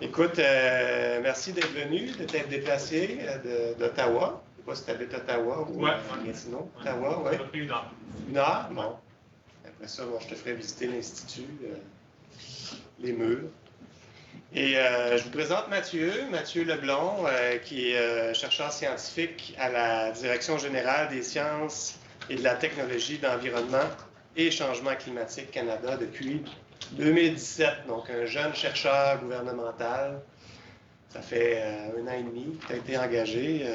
Écoute, merci d'être venu, de t'être déplacé d'Ottawa. Je ne sais pas si tu habites Ottawa ou Gatineau. Ottawa, oui. Ça m'a pris 1 heure. 1 heure? Bon. Après ça, bon, je te ferai visiter l'Institut, les murs. Et je vous présente Mathieu Leblond, qui est chercheur scientifique à la Direction générale des sciences et de la technologie d'environnement et changement climatique Canada depuis 2017, donc un jeune chercheur gouvernemental. Ça fait 1 an et demi que tu as été engagé.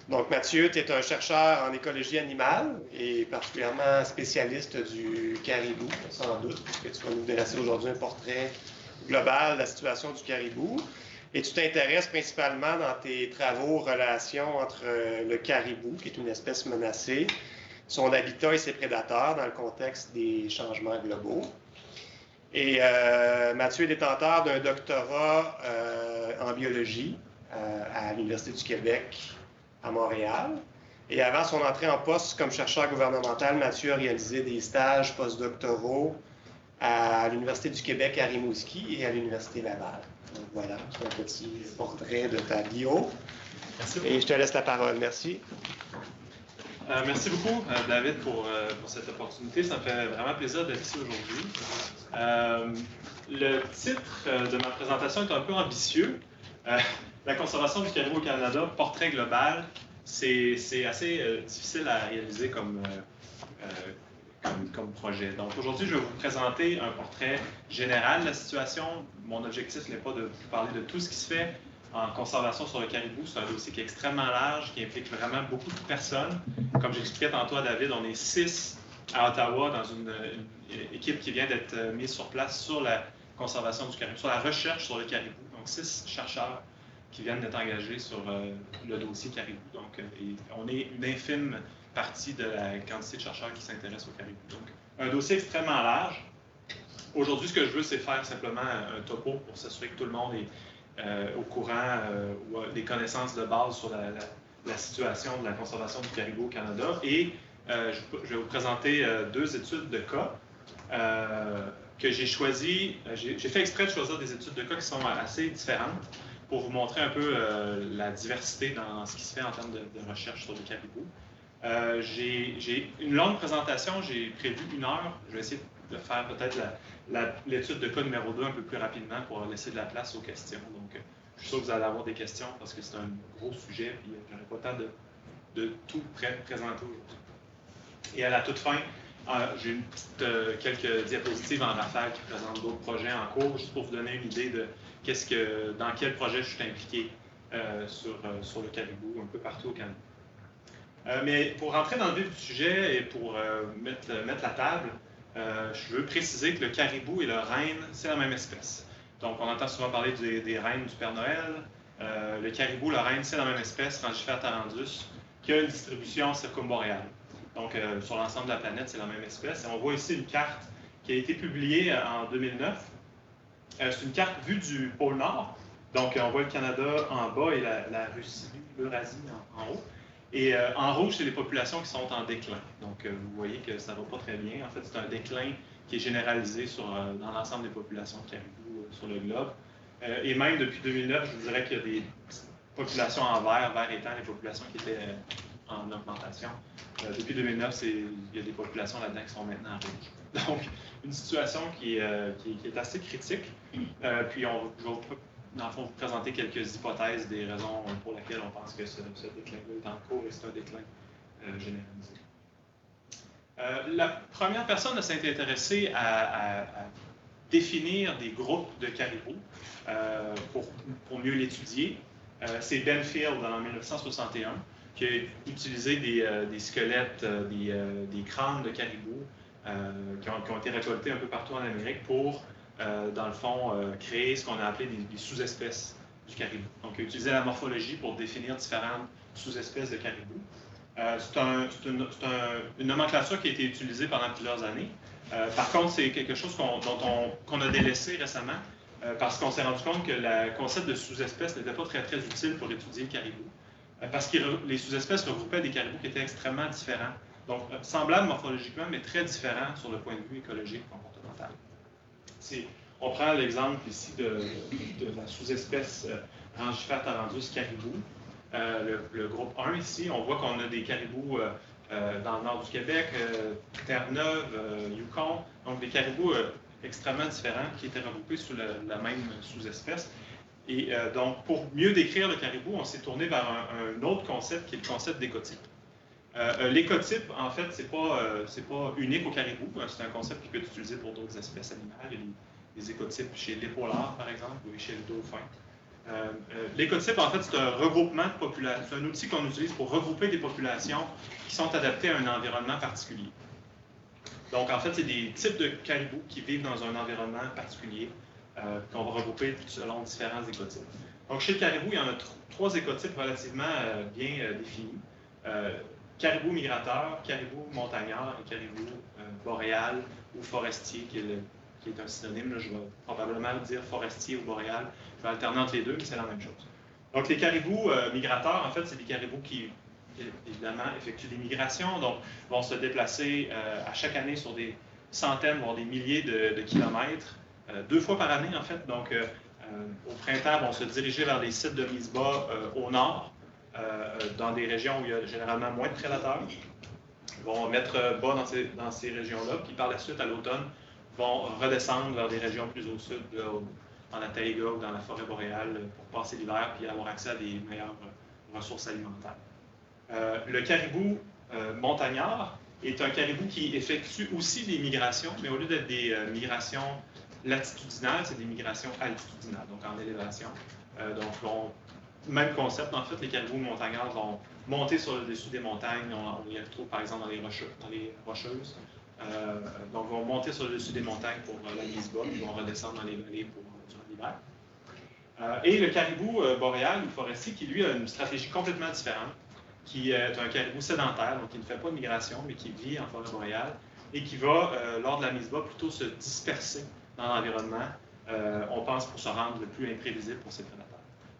Donc Mathieu, tu es un chercheur en écologie animale et particulièrement spécialiste du caribou, sans doute, puisque tu vas nous dresser aujourd'hui un portrait global de la situation du caribou. Et tu t'intéresses principalement dans tes travaux aux relations entre le caribou, qui est une espèce menacée, son habitat et ses prédateurs dans le contexte des changements globaux. Et Mathieu est détenteur d'un doctorat en biologie à l'Université du Québec à Montréal. Et avant son entrée en poste comme chercheur gouvernemental, Mathieu a réalisé des stages postdoctoraux à l'Université du Québec à Rimouski et à l'Université Laval. Donc voilà, c'est un petit portrait de ta bio. Merci. Et je te laisse la parole. Merci. Merci beaucoup, David, pour cette opportunité. Ça me fait vraiment plaisir d'être ici aujourd'hui. Le titre de ma présentation est un peu ambitieux. La conservation du caribou au Canada, portrait global, c'est assez difficile à réaliser comme projet. Donc aujourd'hui, je vais vous présenter un portrait général de la situation. Mon objectif n'est pas de vous parler de tout ce qui se fait en conservation sur le caribou. C'est un dossier qui est extrêmement large, qui implique vraiment beaucoup de personnes. Comme j'expliquais tantôt à David, on est 6 à Ottawa dans une équipe qui vient d'être mise sur place sur la conservation du caribou, sur la recherche sur le caribou. Donc 6 chercheurs qui viennent d'être engagés sur le dossier caribou. Donc on est une infime partie de la quantité de chercheurs qui s'intéressent au caribou. Donc un dossier extrêmement large. Aujourd'hui, ce que je veux, c'est faire simplement un topo pour s'assurer que tout le monde est au courant ou a des connaissances de base sur la situation de la conservation du caribou au Canada. Et je vais vous présenter 2 études de cas que j'ai choisies. J'ai fait exprès de choisir des études de cas qui sont assez différentes pour vous montrer un peu la diversité dans ce qui se fait en termes de recherche sur le caribou. J'ai une longue présentation, j'ai prévu 1 heure. Je vais essayer de faire peut-être l'étude de cas numéro 2 un peu plus rapidement pour laisser de la place aux questions. Donc, je suis sûr que vous allez avoir des questions parce que c'est un gros sujet et je n'aurai pas le temps de tout présenter aujourd'hui. Et à la toute fin, j'ai quelques diapositives en rafale qui présentent d'autres projets en cours, juste pour vous donner une idée de dans quel projet je suis impliqué sur le caribou un peu partout au Canada. Mais pour rentrer dans le vif du sujet et pour mettre la table, je veux préciser que le caribou et le renne, c'est la même espèce. Donc, on entend souvent parler des rennes du Père Noël. Le caribou, le renne, c'est la même espèce, Rangifère tarandus, qui a une distribution circumboréale. Donc, sur l'ensemble de la planète, c'est la même espèce. Et on voit ici une carte qui a été publiée en 2009. C'est une carte vue du pôle Nord. Donc, on voit le Canada en bas et la Russie, l'Eurasie en haut. Et en rouge, c'est les populations qui sont en déclin. Donc, vous voyez que ça ne va pas très bien. En fait, c'est un déclin qui est généralisé dans l'ensemble des populations de caribou sur le globe. Et même depuis 2009, je vous dirais qu'il y a des populations en vert étant les populations qui étaient en augmentation. Depuis 2009, il y a des populations là-dedans qui sont maintenant en rouge. Donc, une situation qui est assez critique. Puis, je vais dans le fond, vous présenter quelques hypothèses des raisons pour lesquelles on pense que ce déclin-là est en cours et c'est un déclin généralisé. La première personne à s'être intéressée à définir des groupes de caribous pour mieux l'étudier, c'est Ben Field en 1961 qui a utilisé des squelettes, des crânes de caribous qui ont été récoltés un peu partout en Amérique pour dans le fond, créer ce qu'on a appelé des sous-espèces du caribou. Donc, utiliser la morphologie pour définir différentes sous-espèces de caribou. C'est une nomenclature qui a été utilisée pendant plusieurs années. Par contre, c'est quelque chose qu'on a délaissé récemment parce qu'on s'est rendu compte que le concept de sous-espèce n'était pas très, très utile pour étudier le caribou. Parce que les sous-espèces regroupaient des caribous qui étaient extrêmement différents. Donc, semblables morphologiquement, mais très différents sur le point de vue écologique et comportemental. On prend l'exemple ici de la sous-espèce Rangifère tarandus caribou. Le groupe 1 ici, on voit qu'on a des caribous dans le nord du Québec, Terre-Neuve, Yukon, donc des caribous extrêmement différents qui étaient regroupés sous la même sous-espèce. Et donc, pour mieux décrire le caribou, on s'est tourné vers un autre concept qui est le concept d'écotype. L'écotype, en fait, c'est pas unique au caribou. C'est un concept qui peut être utilisé pour d'autres espèces animales. Il y a des écotypes chez l'épaulard, par exemple, ou chez le dauphin. L'écotype, en fait, c'est un regroupement de populations. C'est un outil qu'on utilise pour regrouper des populations qui sont adaptées à un environnement particulier. Donc, en fait, c'est des types de caribous qui vivent dans un environnement particulier qu'on va regrouper selon différents écotypes. Donc, chez le caribou, il y en a trois écotypes relativement bien définis. Caribou migrateur, caribou montagnard et caribou boréal ou forestier, qui est un synonyme. Là, je vais probablement dire forestier ou boréal. Je vais alterner entre les deux, mais c'est la même chose. Donc, les caribous migrateurs, en fait, c'est des caribous qui, évidemment, effectuent des migrations, donc vont se déplacer à chaque année sur des centaines, voire des milliers de kilomètres, 2 fois par année, en fait. Donc, au printemps, vont se diriger vers des sites de mise bas au nord, dans des régions où il y a généralement moins de prédateurs. Ils vont mettre bas dans ces régions-là, puis par la suite, à l'automne, vont redescendre vers des régions plus au sud, là, dans la taïga ou dans la forêt boréale, pour passer l'hiver puis avoir accès à des meilleures ressources alimentaires. Le caribou montagnard est un caribou qui effectue aussi des migrations, mais au lieu d'être des migrations latitudinales, c'est des migrations altitudinales, donc en élévation. Donc, même concept, en fait, les caribous montagnards vont monter sur le dessus des montagnes. On les retrouve, par exemple, dans les rocheuses. Donc, vont monter sur le dessus des montagnes pour la mise bas, puis vont redescendre dans les vallées durant l'hiver. Et le caribou boréal ou forestier, qui, lui, a une stratégie complètement différente, qui est un caribou sédentaire, donc qui ne fait pas de migration, mais qui vit en forêt boréale, et qui va, lors de la mise bas, plutôt se disperser dans l'environnement, on pense pour se rendre le plus imprévisible pour ses prédateurs.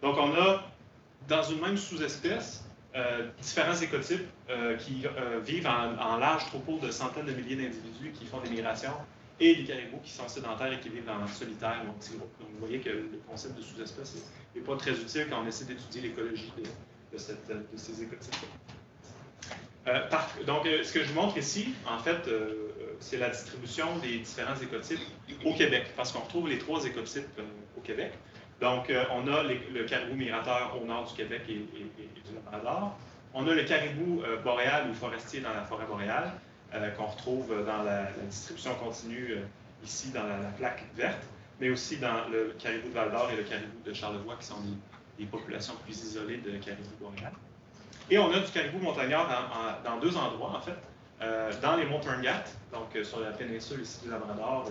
Donc, on a, dans une même sous-espèce, différents écotypes qui vivent en large troupeau de centaines de milliers d'individus qui font des migrations, et des caribous qui sont sédentaires et qui vivent en solitaire ou en petits groupes. Donc, vous voyez que le concept de sous-espèce n'est pas très utile quand on essaie d'étudier l'écologie de ces écotypes. Donc, ce que je vous montre ici, en fait, c'est la distribution des différents écotypes au Québec, parce qu'on retrouve les 3 écotypes au Québec. Donc, on a le caribou migrateur au nord du Québec et du Labrador. On a le caribou boréal ou forestier dans la forêt boréale, qu'on retrouve dans la distribution continue ici dans la plaque verte, mais aussi dans le caribou de Val-d'Or et le caribou de Charlevoix, qui sont des populations plus isolées de caribou boréal. Et on a du caribou montagnard dans 2 endroits, en fait, dans les monts Turngat, donc sur la péninsule ici du Labrador,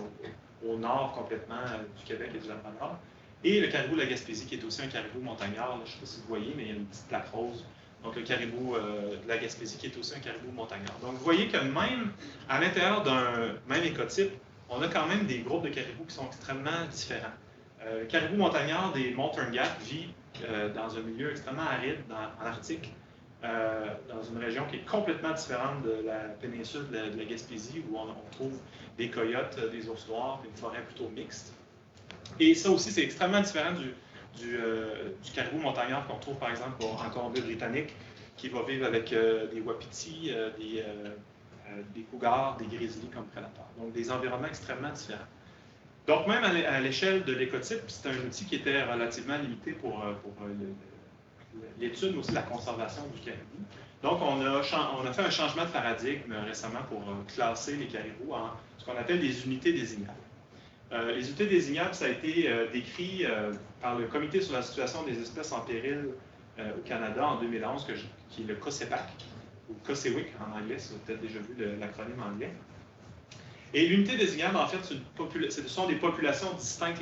au nord complètement du Québec et du Labrador, et le caribou de la Gaspésie, qui est aussi un caribou montagnard. Là, je ne sais pas si vous voyez, mais il y a une petite plaque rose. Donc, le caribou de la Gaspésie, qui est aussi un caribou montagnard. Donc, vous voyez que même à l'intérieur d'un même écotype, on a quand même des groupes de caribous qui sont extrêmement différents. Le caribou montagnard des monts Turngat vit dans un milieu extrêmement aride, en Arctique, dans une région qui est complètement différente de la péninsule de la Gaspésie, où on trouve des coyotes, des ours noirs, une forêt plutôt mixte. Et ça aussi, c'est extrêmement différent du caribou montagnard qu'on trouve, par exemple, en Colombie-Britannique, qui va vivre avec des wapitis, des cougars, des grizzlies comme prédateurs. Donc, des environnements extrêmement différents. Donc, même à l'échelle de l'écotype, c'est un outil qui était relativement limité pour l'étude, mais aussi la conservation du caribou. Donc, on a fait un changement de paradigme récemment pour classer les caribous en ce qu'on appelle des unités désignables. Les unités désignables, ça a été décrit par le Comité sur la situation des espèces en péril au Canada en 2011, qui est le COSEPAC, ou COSEWIC en anglais, si vous avez peut-être déjà vu l'acronyme anglais. Et l'unité désignable, en fait, ce sont des populations distinctes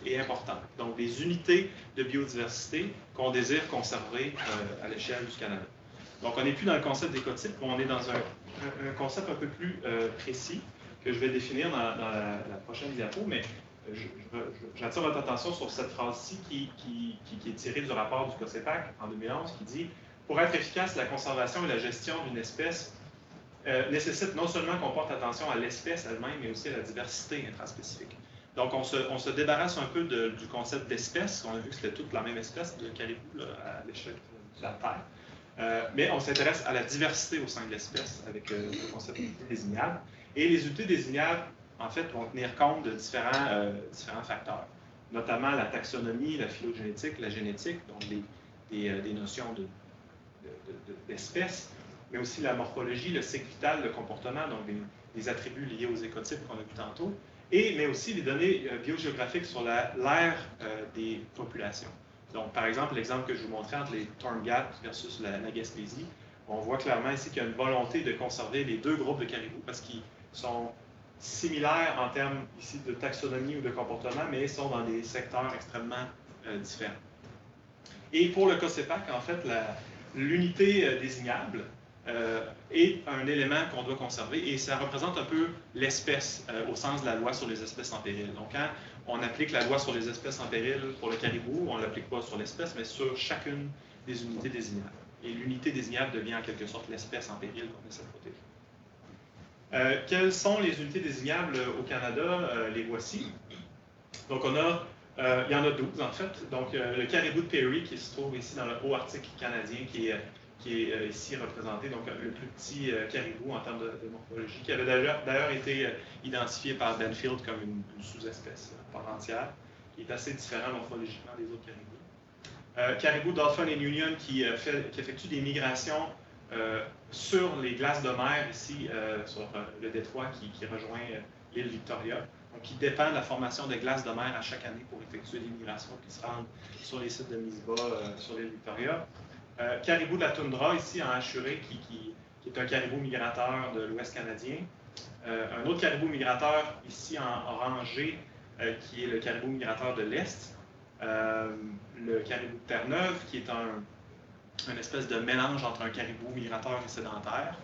et importantes. Donc, des unités de biodiversité qu'on désire conserver à l'échelle du Canada. Donc, on n'est plus dans le concept d'écotype, on est dans un concept un peu plus précis, que je vais définir dans la prochaine diapo, mais j'attire votre attention sur cette phrase-ci qui est tirée du rapport du COSEPAC en 2011, qui dit « Pour être efficace, la conservation et la gestion d'une espèce nécessite non seulement qu'on porte attention à l'espèce elle-même, mais aussi à la diversité intraspécifique. » Donc, on se débarrasse un peu du concept d'espèce. On a vu que c'était toute la même espèce de caribou là, à l'échelle de la Terre. Mais on s'intéresse à la diversité au sein de l'espèce avec le concept d'unité désignable. Et les unités désignables, en fait, vont tenir compte de différents facteurs, notamment la taxonomie, la phylogénétique, la génétique, donc des notions d'espèces, mais aussi la morphologie, le cycle vital, le comportement, donc des attributs liés aux écotypes qu'on a vu tantôt, mais aussi les données biogéographiques sur l'ère des populations. Donc, par exemple, l'exemple que je vous montrais entre les Torngat versus la Gaspésie, on voit clairement ici qu'il y a une volonté de conserver les deux groupes de caribous parce qu'ils sont similaires en termes ici de taxonomie ou de comportement, mais sont dans des secteurs extrêmement différents. Et pour le COSEPAC, en fait, l'unité désignable est un élément qu'on doit conserver et ça représente un peu l'espèce au sens de la loi sur les espèces en péril. Donc, quand on applique la loi sur les espèces en péril pour le caribou, on ne l'applique pas sur l'espèce, mais sur chacune des unités désignables. Et l'unité désignable devient en quelque sorte l'espèce en péril qu'on essaie de protéger. Quelles sont les unités désignables au Canada? Les voici. Donc, il y en a 12 en fait. Donc, le caribou de Perry qui se trouve ici dans le Haut-Arctique canadien, qui est ici représenté, donc le plus petit caribou en termes de morphologie, qui avait d'ailleurs été identifié par Benfield comme une sous-espèce par entière, qui est assez différent morphologiquement des autres caribous. Caribou Dolphin and Union qui effectue des migrations sur les glaces de mer ici, sur le détroit qui rejoint l'île Victoria. Donc, qui dépend de la formation de glaces de mer à chaque année pour effectuer des migrations qui se rendent sur les sites de Misba, sur l'île Victoria. Caribou de la toundra, ici en Hachuré, qui est un caribou migrateur de l'Ouest canadien. Un autre caribou migrateur, ici en orangé, qui est le caribou migrateur de l'Est. Le caribou de Terre-Neuve, qui est une espèce de mélange entre un caribou migrateur et sédentaire.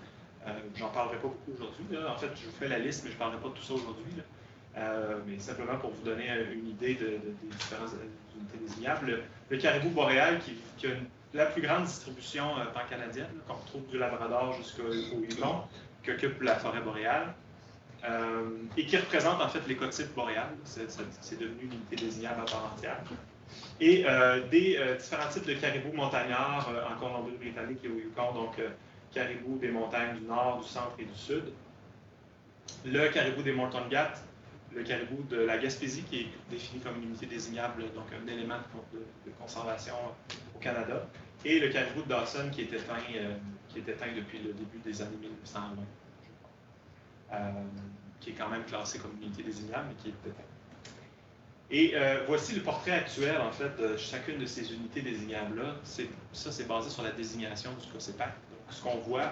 J'en parlerai pas beaucoup aujourd'hui. En fait, je vous fais la liste, mais je ne parlerai pas de tout ça aujourd'hui. Mais simplement pour vous donner une idée des différentes unités désignables. Le caribou boréal qui a la plus grande distribution pan-canadienne, qu'on retrouve du Labrador jusqu'au Yukon, qui occupe la forêt boréale, et qui représente en fait l'écotype boréal. C'est devenu une unité désignable à part entière. Et des différents types de caribous montagnards en Colombie-Britannique et au Yukon, donc caribous des montagnes du nord, du centre et du sud. Le caribou des Montongat, le caribou de la Gaspésie, qui est défini comme une unité désignable, donc un élément de conservation au Canada, et le caribou de Dawson, qui est éteint depuis le début des années 1820, qui est quand même classé comme unité désignable, mais qui est éteint. Et voici le portrait actuel, en fait, de chacune de ces unités désignables-là. Ça, c'est basé sur la désignation du COSEPAC. Donc, ce qu'on voit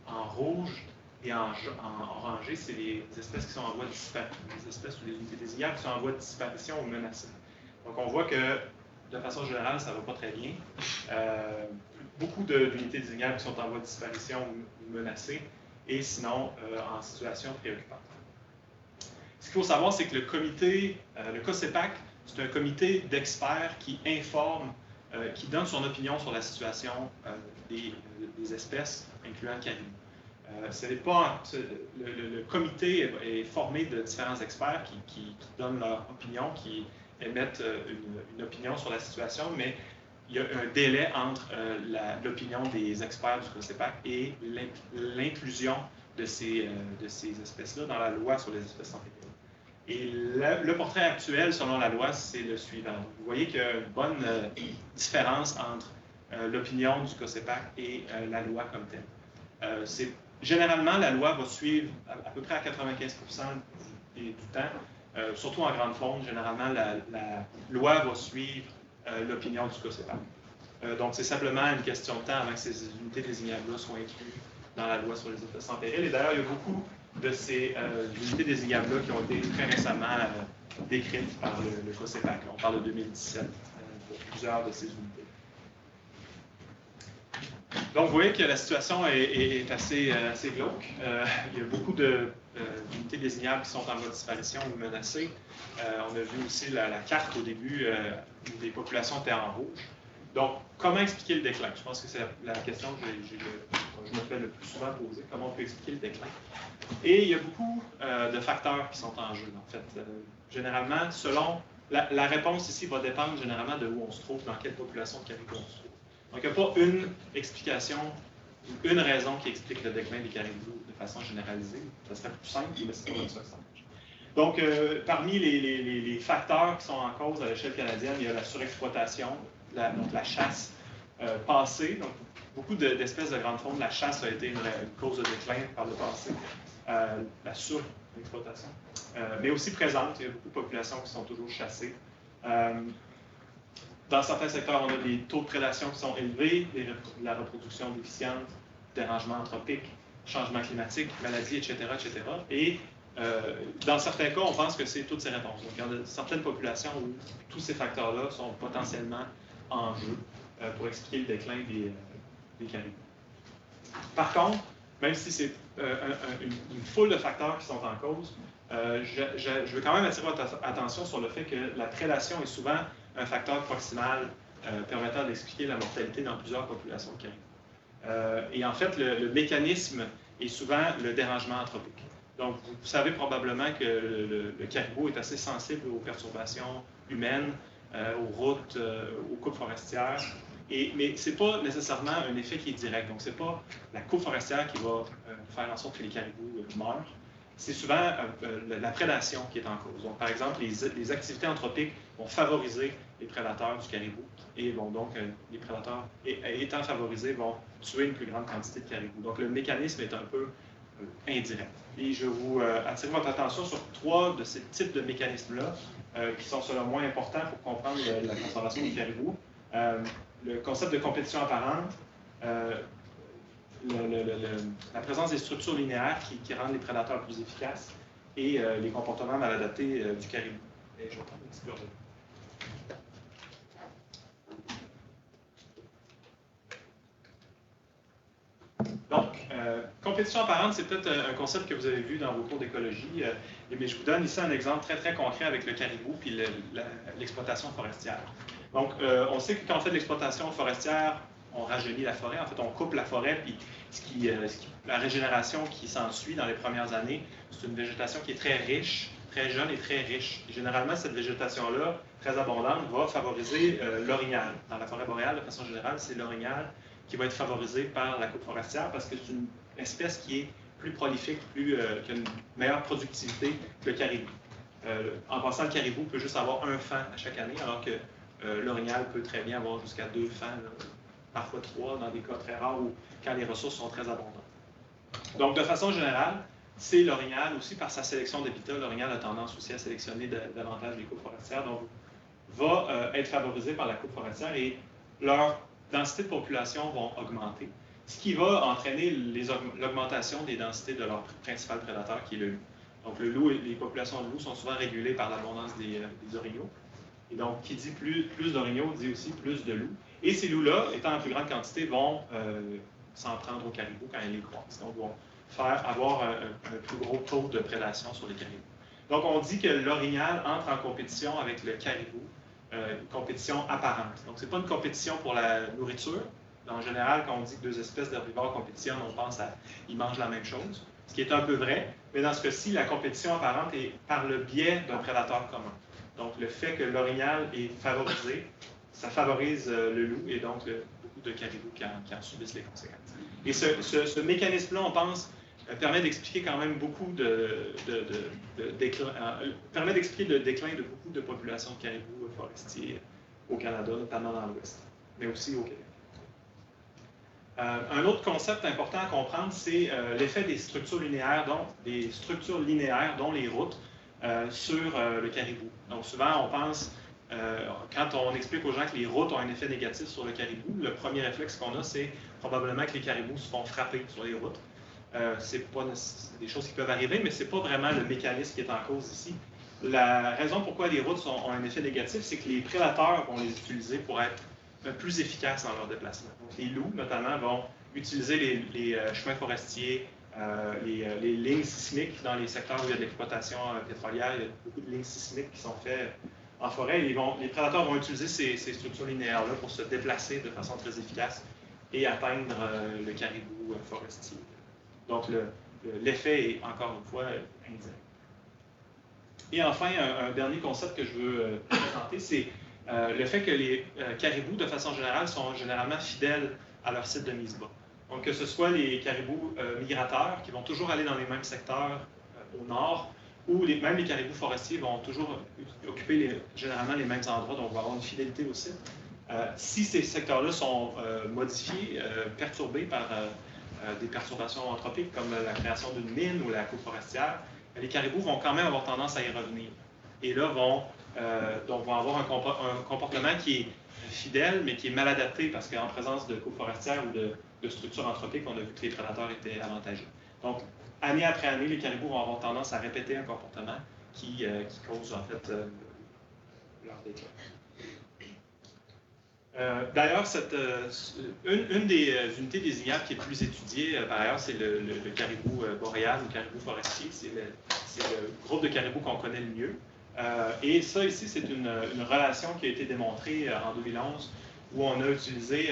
en rouge et en orangé, c'est les espèces qui sont en voie de disparition, les espèces ou les unités désignables qui sont en voie de disparition ou menacées. Donc, on voit que, de façon générale, ça ne va pas très bien. Beaucoup d'unités désignables qui sont en voie de disparition ou menacées, et sinon en situation préoccupante. Ce qu'il faut savoir, c'est que le COSEPAC, c'est un comité d'experts qui informe, qui donne son opinion sur la situation des espèces, incluant le caribou. Le comité est formé de différents experts qui donnent leur opinion, qui émettent une opinion sur la situation, mais il y a un délai entre l'opinion des experts du COSEPAC et l'inclusion de ces espèces-là dans la loi sur les espèces en péril. Et le portrait actuel, selon la loi, c'est le suivant. Donc, vous voyez qu'il y a une bonne différence entre l'opinion du COSEPAC et la loi comme telle. Généralement, la loi va suivre à peu près à 95% du temps, surtout en grande faune. Généralement, la loi va suivre l'opinion du COSEPAC. Donc, c'est simplement une question de temps avant que ces unités désignables-là soient incluses dans la loi sur les espèces en péril. Et d'ailleurs, il y a beaucoup de ces unités désignables-là qui ont été très récemment décrites par le COSEPAC. On parle de 2017 pour plusieurs de ces unités. Donc, vous voyez que la situation est assez glauque. Il y a beaucoup d'unités désignables qui sont en voie de disparition ou menacées. On a vu aussi la carte au début où les populations étaient en rouge. Donc, comment expliquer le déclin? Je pense que c'est la question que je me fais le plus souvent poser. Comment on peut expliquer le déclin? Et il y a beaucoup de facteurs qui sont en jeu, en fait. généralement, selon la réponse ici va dépendre généralement de où on se trouve, dans quelle population de caribous on se trouve. Donc, il n'y a pas une explication, une raison qui explique le déclin des caribous de façon généralisée. Ça serait plus simple, mais c'est pas comme ça que ça marche. Donc, parmi les facteurs qui sont en cause à l'échelle canadienne, il y a la surexploitation, donc la chasse passée. Donc, beaucoup d'espèces de grande faune, la chasse a été une cause de déclin par le passé. La surexploitation. Mais aussi présente, il y a beaucoup de populations qui sont toujours chassées. Dans certains secteurs, on a des taux de prédation qui sont élevés, la reproduction déficiente, dérangements anthropiques, changement climatique, maladies, etc., etc. Et dans certains cas, on pense que c'est toutes ces réponses. Donc, il y a certaines populations où tous ces facteurs-là sont potentiellement en jeu pour expliquer le déclin des caribous. Par contre, même si c'est une foule de facteurs qui sont en cause, je veux quand même attirer votre attention sur le fait que la prédation est souvent un facteur proximal permettant d'expliquer la mortalité dans plusieurs populations de caribous. Et en fait, le mécanisme est souvent le dérangement anthropique. Donc, vous savez probablement que le caribou est assez sensible aux perturbations humaines, aux routes, aux coupes forestières. Mais ce n'est pas nécessairement un effet qui est direct. Donc, ce n'est pas la coupe forestière qui va faire en sorte que les caribous meurent. C'est souvent la prédation qui est en cause. Donc, par exemple, les activités anthropiques vont favoriser les prédateurs du caribou. Et vont donc, les prédateurs étant favorisés, vont tuer une plus grande quantité de caribous. Donc, le mécanisme est un peu indirect. Et je vais vous attirer votre attention sur 3 de ces types de mécanismes-là qui sont, selon moi, importants pour comprendre la conservation du caribou. Le concept de compétition apparente, la présence des structures linéaires qui rendent les prédateurs plus efficaces et les comportements mal adaptés du caribou. Et je vais prendre une petite gorgée. Donc, compétition apparente, c'est peut-être un concept que vous avez vu dans vos cours d'écologie, mais je vous donne ici un exemple très, très concret avec le caribou puis l'exploitation forestière. Donc, on sait que quand on fait de l'exploitation forestière, on rajeunit la forêt. En fait, on coupe la forêt, puis la régénération qui s'ensuit dans les premières années, c'est une végétation qui est très riche, très jeune et très riche. Et généralement, cette végétation-là, très abondante, va favoriser l'orignal. Dans la forêt boréale, de façon générale, c'est l'orignal qui va être favorisé par la coupe forestière parce que c'est une espèce qui est plus prolifique, qui a une meilleure productivité que le caribou. En passant, le caribou peut juste avoir un faon à chaque année, alors que l'orignal peut très bien avoir jusqu'à 2 faons, parfois 3, dans des cas très rares ou quand les ressources sont très abondantes. Donc, de façon générale, c'est l'orignal aussi, par sa sélection d'habitat, l'orignal a tendance aussi à sélectionner davantage les coupes forestières, donc va être favorisé par la coupe forestière et leur densité de population vont augmenter, ce qui va entraîner l'augmentation des densités de leur principal prédateur, qui est le loup. Donc, le loup, les populations de loups sont souvent régulées par l'abondance des orignaux. Et donc, qui dit plus d'orignaux dit aussi plus de loups. Et ces loups-là, étant en plus grande quantité, vont s'en prendre aux caribous quand ils les croisent. Donc, vont avoir un plus gros taux de prédation sur les caribous. Donc, on dit que l'orignal entre en compétition avec le caribou, une compétition apparente. Donc, ce n'est pas une compétition pour la nourriture. En général, quand on dit que 2 espèces d'herbivores compétitionnent, on pense qu'ils mangent la même chose, ce qui est un peu vrai. Mais dans ce cas-ci, la compétition apparente est par le biais d'un prédateur commun. Donc, le fait que l'orignal est favorisé, ça favorise le loup et donc beaucoup de caribous qui en subissent les conséquences. Et ce mécanisme-là, on pense, permet d'expliquer quand même beaucoup permet d'expliquer le déclin de beaucoup de populations de caribous forestiers au Canada, notamment dans l'Ouest, mais aussi au Québec. Un autre concept important à comprendre, c'est l'effet des structures linéaires, dont les routes, sur le caribou. Donc souvent, on pense, quand on explique aux gens que les routes ont un effet négatif sur le caribou, le premier réflexe qu'on a, c'est probablement que les caribous se font frapper sur les routes. C'est des choses qui peuvent arriver, mais ce n'est pas vraiment le mécanisme qui est en cause ici. La raison pourquoi les routes ont un effet négatif, c'est que les prédateurs vont les utiliser pour être plus efficaces dans leur déplacement. Donc, les loups, notamment, vont utiliser les chemins forestiers, les lignes sismiques dans les secteurs où il y a de l'exploitation pétrolière. Il y a beaucoup de lignes sismiques qui sont faites en forêt. Les prédateurs vont utiliser ces structures linéaires-là pour se déplacer de façon très efficace et atteindre le caribou forestier. Donc, l'effet est, encore une fois, indirect. Et enfin, un dernier concept que je veux présenter, c'est le fait que les caribous, de façon générale, sont généralement fidèles à leur site de mise bas. Donc, que ce soit les caribous migrateurs, qui vont toujours aller dans les mêmes secteurs au nord, ou même les caribous forestiers vont toujours occuper généralement les mêmes endroits, donc on va avoir une fidélité au site. Si ces secteurs-là sont modifiés, perturbés par des perturbations anthropiques, comme la création d'une mine ou la coupe forestière, les caribous vont quand même avoir tendance à y revenir. Et là, vont avoir un comportement qui est fidèle, mais qui est mal adapté, parce qu'en présence de coupes forestières ou de structures anthropiques, on a vu que les prédateurs étaient avantagés. Donc, année après année, les caribous vont avoir tendance à répéter un comportement qui cause, en fait, leur déclin. D'ailleurs, une des unités désignables qui est plus étudiée, par ailleurs, c'est le caribou boréal ou caribou forestier. C'est le groupe de caribous qu'on connaît le mieux. Et ça, ici, c'est une relation qui a été démontrée en 2011, où on a utilisé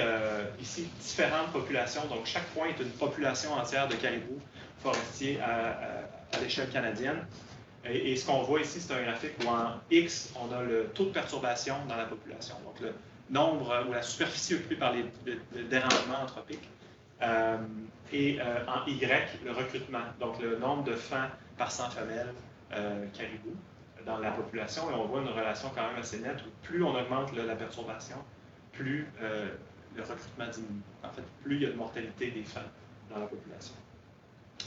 ici différentes populations. Donc, chaque point est une population entière de caribous forestiers à l'échelle canadienne. Et ce qu'on voit ici, c'est un graphique où en X, on a le taux de perturbation dans la population. Donc, le nombre ou la superficie occupée par les dérangements anthropiques. Et en Y, le recrutement, donc le nombre de fans par 100 femelles caribous dans la population. Et on voit une relation quand même assez nette où plus on augmente la perturbation, plus le recrutement diminue. En fait, plus il y a de mortalité des fans dans la population.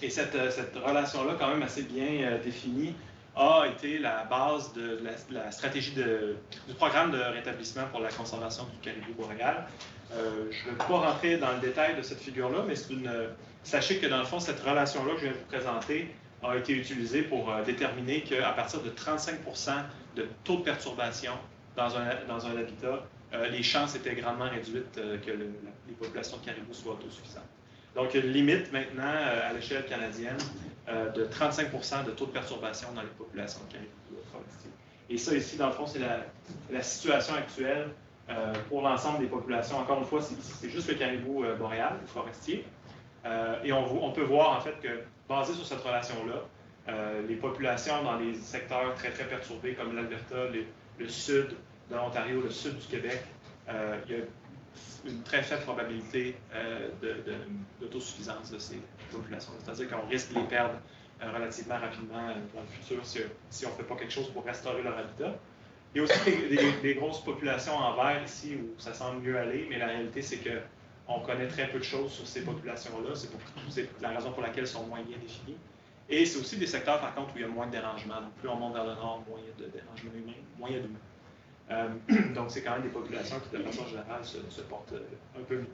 Et cette relation-là, quand même assez bien définie, a été la base de la stratégie du programme de rétablissement pour la conservation du caribou boréal. Je ne vais pas rentrer dans le détail de cette figure-là, mais sachez que dans le fond, cette relation-là que je viens de vous présenter a été utilisée pour déterminer qu'à partir de 35% de taux de perturbation dans un habitat, les chances étaient grandement réduites que les populations de caribous soient autosuffisantes. Donc, il y a une limite maintenant à l'échelle canadienne de 35% de taux de perturbation dans les populations de caribous forestiers. Et ça, ici, dans le fond, c'est la situation actuelle pour l'ensemble des populations. Encore une fois, c'est juste le caribou boréal ou forestier. Et on peut voir, en fait, que, basé sur cette relation-là, les populations dans les secteurs très, très perturbés, comme l'Alberta, le sud de l'Ontario, le sud du Québec, il y a une très faible probabilité d'autosuffisance de ces populations. C'est-à-dire qu'on risque de les perdre relativement rapidement dans le futur si on ne fait pas quelque chose pour restaurer leur habitat. Il y a aussi des grosses populations en vert ici où ça semble mieux aller, mais la réalité, c'est qu'on connaît très peu de choses sur ces populations-là. C'est la raison pour laquelle elles sont moins bien définies. Et c'est aussi des secteurs, par contre, où il y a moins de dérangements. Donc, plus on monte vers le nord, moins il y a de dérangements humains, moins il y a d'humains. Donc, c'est quand même des populations qui, de façon générale, se portent un peu mieux.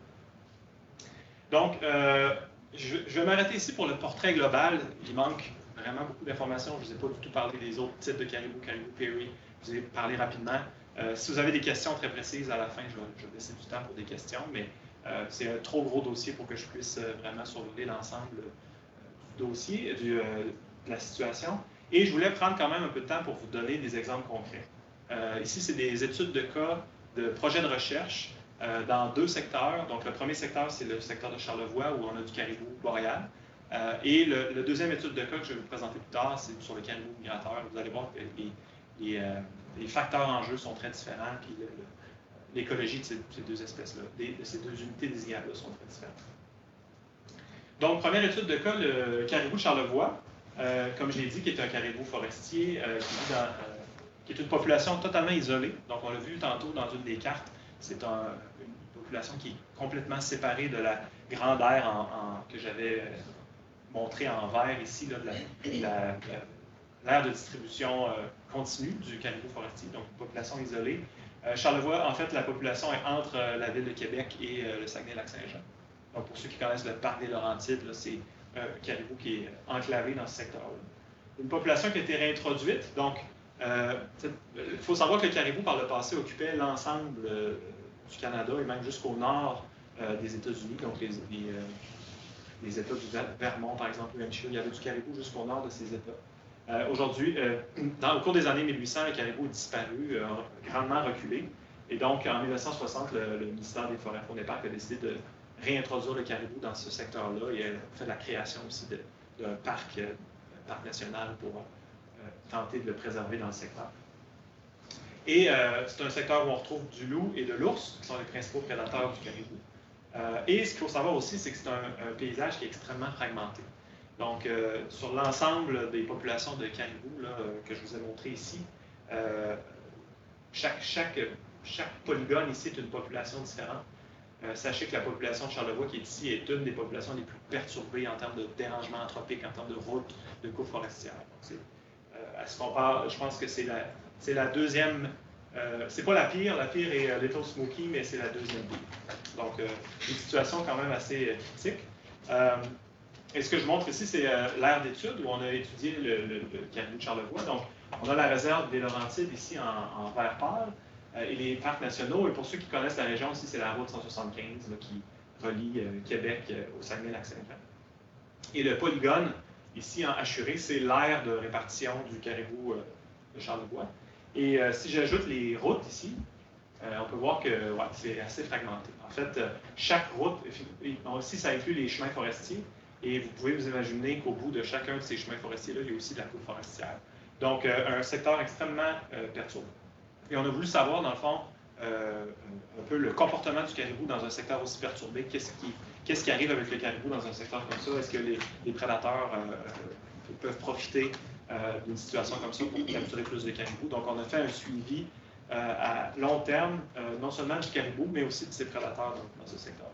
Donc, je vais m'arrêter ici pour le portrait global. Il manque vraiment beaucoup d'informations. Je ne vous ai pas du tout parlé des autres types de caribous, caribou Peary. Je vous ai parlé rapidement. Si vous avez des questions très précises à la fin, je vais laisser du temps pour des questions, mais c'est un trop gros dossier pour que je puisse vraiment survoler l'ensemble du dossier, de la situation. Et je voulais prendre quand même un peu de temps pour vous donner des exemples concrets. Ici, c'est des études de cas de projets de recherche dans deux secteurs. Donc, le premier secteur, c'est le secteur de Charlevoix, où on a du caribou boréal. Et le deuxième étude de cas que je vais vous présenter plus tard, c'est sur le caribou migrateur. Vous allez voir que les facteurs en jeu sont très différents, puis l'écologie de ces deux espèces-là, de ces deux unités désignables-là sont très différentes. Donc, première étude de cas, le caribou de Charlevoix, comme je l'ai dit, qui est un caribou forestier qui est une population totalement isolée. Donc, on l'a vu tantôt dans une des cartes, c'est une population qui est complètement séparée de la grande aire que j'avais montrée en vert ici, là, l'aire de distribution continue du caribou forestier, donc une population isolée. Charlevoix, en fait, la population est entre la ville de Québec et le Saguenay-Lac-Saint-Jean. Donc, pour ceux qui connaissent le parc des Laurentides, c'est un caribou qui est enclavé dans ce secteur-là. Une population qui a été réintroduite, donc il faut savoir que le caribou, par le passé, occupait l'ensemble du Canada et même jusqu'au nord des États-Unis, donc les États du Vermont, par exemple, ou Hampshire, il y avait du caribou jusqu'au nord de ces États. Aujourd'hui, au cours des années 1800, le caribou a disparu, a grandement reculé. Et donc, en 1960, le ministère des Forêts, Faune et Parcs a décidé de réintroduire le caribou dans ce secteur-là et a fait la création aussi d'un parc national pour tenter de le préserver dans le secteur. Et c'est un secteur où on retrouve du loup et de l'ours, qui sont les principaux prédateurs du caribou. Et ce qu'il faut savoir aussi, c'est que c'est un paysage qui est extrêmement fragmenté. Donc, sur l'ensemble des populations de caribous là, que je vous ai montré ici, chaque polygone ici est une population différente. Sachez que la population de Charlevoix qui est ici est une des populations les plus perturbées en termes de dérangement anthropique, en termes de routes, de coupes forestières. À ce qu'on parle, je pense que c'est la deuxième, c'est pas la pire est Little Smoky, mais c'est la deuxième pire. Donc, une situation quand même assez critique. Et ce que je montre ici, c'est l'aire d'étude où on a étudié le caribou de Charlevoix. Donc, on a la réserve des Laurentides ici en vert pâle et les parcs nationaux. Et pour ceux qui connaissent la région aussi, c'est la route 175 là, qui relie Québec au Saguenay-Lac-Saint-Jean. Et le polygone, ici en hachuré, c'est l'aire de répartition du caribou de Charlevoix. Et si j'ajoute les routes ici, on peut voir que ouais, c'est assez fragmenté. En fait, chaque route, aussi ça inclut les chemins forestiers, et vous pouvez vous imaginer qu'au bout de chacun de ces chemins forestiers-là, il y a aussi de la coupe forestière. Donc, un secteur extrêmement perturbé. Et on a voulu savoir, dans le fond, un peu le comportement du caribou dans un secteur aussi perturbé. Qu'est-ce qui arrive avec le caribou dans un secteur comme ça? Est-ce que les prédateurs peuvent profiter d'une situation comme ça pour capturer plus de caribous? Donc, on a fait un suivi à long terme, non seulement du caribou, mais aussi de ses prédateurs dans ce secteur.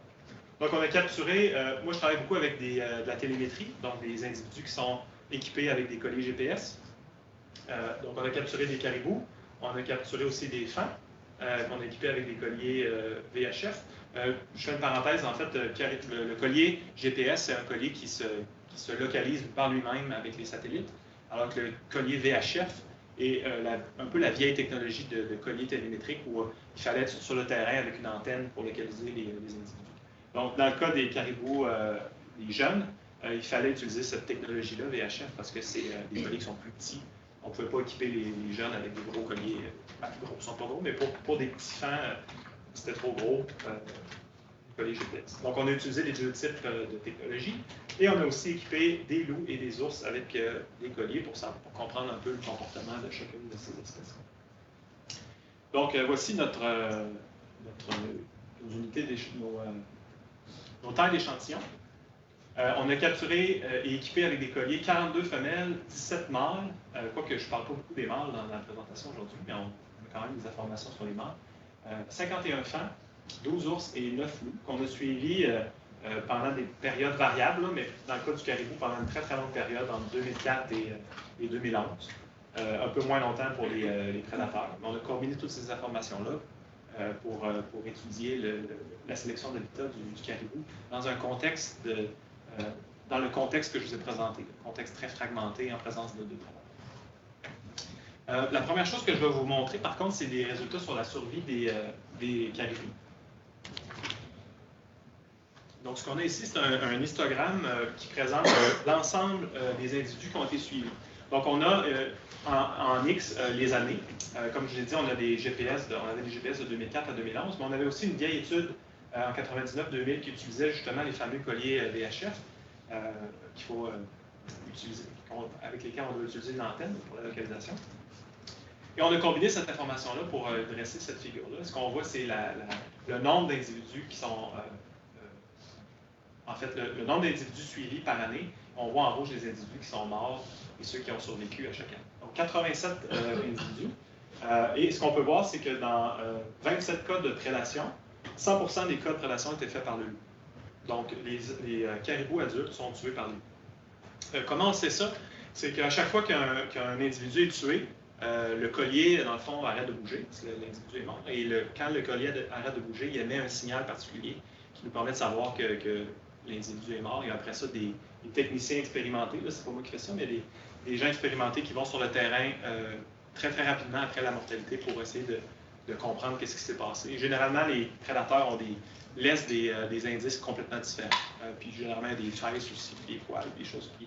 Donc, on a capturé, moi je travaille beaucoup avec de la télémétrie, donc des individus qui sont équipés avec des colliers GPS. Donc, on a capturé des caribous, on a capturé aussi des fans, qu'on a équipés avec des colliers VHF. Je fais une parenthèse, en fait, le collier GPS, c'est un collier qui se localise par lui-même avec les satellites, alors que le collier VHF est un peu la vieille technologie de collier télémétrique où il fallait être sur le terrain avec une antenne pour localiser les individus. Donc, dans le cas des caribous, des jeunes, il fallait utiliser cette technologie-là, VHF, parce que c'est des colliers qui sont plus petits. On ne pouvait pas équiper les jeunes avec des gros colliers. Gros, ils ne sont pas gros, mais pour des petits fans, c'était trop gros, colliers GPS. Donc, on a utilisé les deux types de technologies. Et on a aussi équipé des loups et des ours avec des colliers pour comprendre un peu le comportement de chacune de ces espèces. Donc, voici nos unités, nos tailles d'échantillons. On a capturé et équipé avec des colliers 42 femelles, 17 mâles, quoique je ne parle pas beaucoup des mâles dans la présentation aujourd'hui, mais on a quand même des informations sur les mâles. 51 fans, 12 ours et 9 loups qu'on a suivis pendant des périodes variables, là, mais dans le cas du caribou, pendant une très très longue période, entre 2004 et 2011. Un peu moins longtemps pour les prédateurs. Mais on a combiné toutes ces informations-là pour étudier la sélection d'habitat du caribou dans un contexte dans le contexte que je vous ai présenté, un contexte très fragmenté en présence de deux prédateurs. La première chose que je vais vous montrer, par contre, c'est des résultats sur la survie des caribous. Donc, ce qu'on a ici, c'est un histogramme qui présente l'ensemble des individus qui ont été suivis. Donc, on a en X les années. Comme je l'ai dit, on a des GPS on avait des GPS de 2004 à 2011, mais on avait aussi une vieille étude en 99-2000 qui utilisait justement les fameux colliers VHF qu'il faut utiliser, avec lesquels on doit utiliser une antenne pour la localisation. Et on a combiné cette information-là pour dresser cette figure-là. Ce qu'on voit, c'est le nombre d'individus qui sont... en fait, le nombre d'individus suivis par année. On voit en rouge les individus qui sont morts et ceux qui ont survécu à chaque année. Donc, 87 individus. Et ce qu'on peut voir, c'est que dans 27 cas de prédation, 100% des cas de prédation étaient faits par le loup. Donc, les caribous adultes sont tués par le loup. Comment on sait ça? C'est qu'à chaque fois qu'un individu est tué, le collier, dans le fond, arrête de bouger, parce que l'individu est mort. Et quand le collier arrête de bouger, il émet un signal particulier qui nous permet de savoir que l'individu est mort. Et après ça, des techniciens expérimentés, là, c'est pas moi qui fais ça, mais des gens expérimentés qui vont sur le terrain très, très rapidement après la mortalité pour essayer de comprendre qu'est-ce qui s'est passé. Et généralement, les prédateurs laissent des indices complètement différents. Puis généralement, des traces aussi, des poils, des choses qui...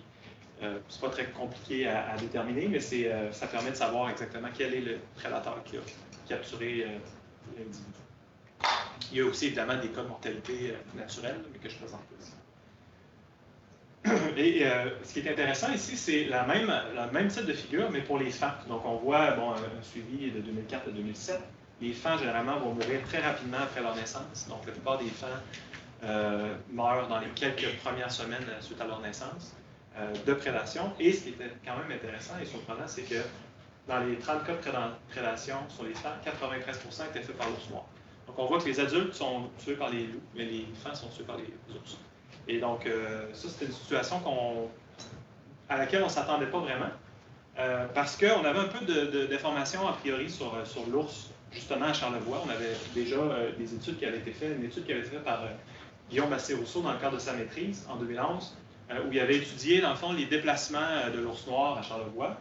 c'est pas très compliqué à déterminer, mais ça permet de savoir exactement quel est le prédateur qui a capturé l'individu. Il y a aussi évidemment des cas de mortalité naturelle, mais que je présente ici. Et ce qui est intéressant ici, c'est la même type de figure, mais pour les fans. Donc, on voit un suivi de 2004 à 2007. Les fans, généralement, vont mourir très rapidement après leur naissance. Donc, la plupart des fans meurent dans les quelques premières semaines suite à leur naissance de prédation. Et ce qui était quand même intéressant et surprenant, c'est que dans les 30 cas de prédation sur les fans, 93% étaient faits par l'ours noir. Donc, on voit que les adultes sont tués par les loups, mais les fans sont tués par les ours. Et donc, ça, c'était une situation à laquelle on ne s'attendait pas vraiment, parce qu'on avait un peu d'informations a priori sur l'ours, justement à Charlevoix. On avait déjà des études qui avaient été faites, une étude qui avait été faite par Guillaume Massé-Rousseau dans le cadre de sa maîtrise en 2011, où il avait étudié, dans le fond, les déplacements de l'ours noir à Charlevoix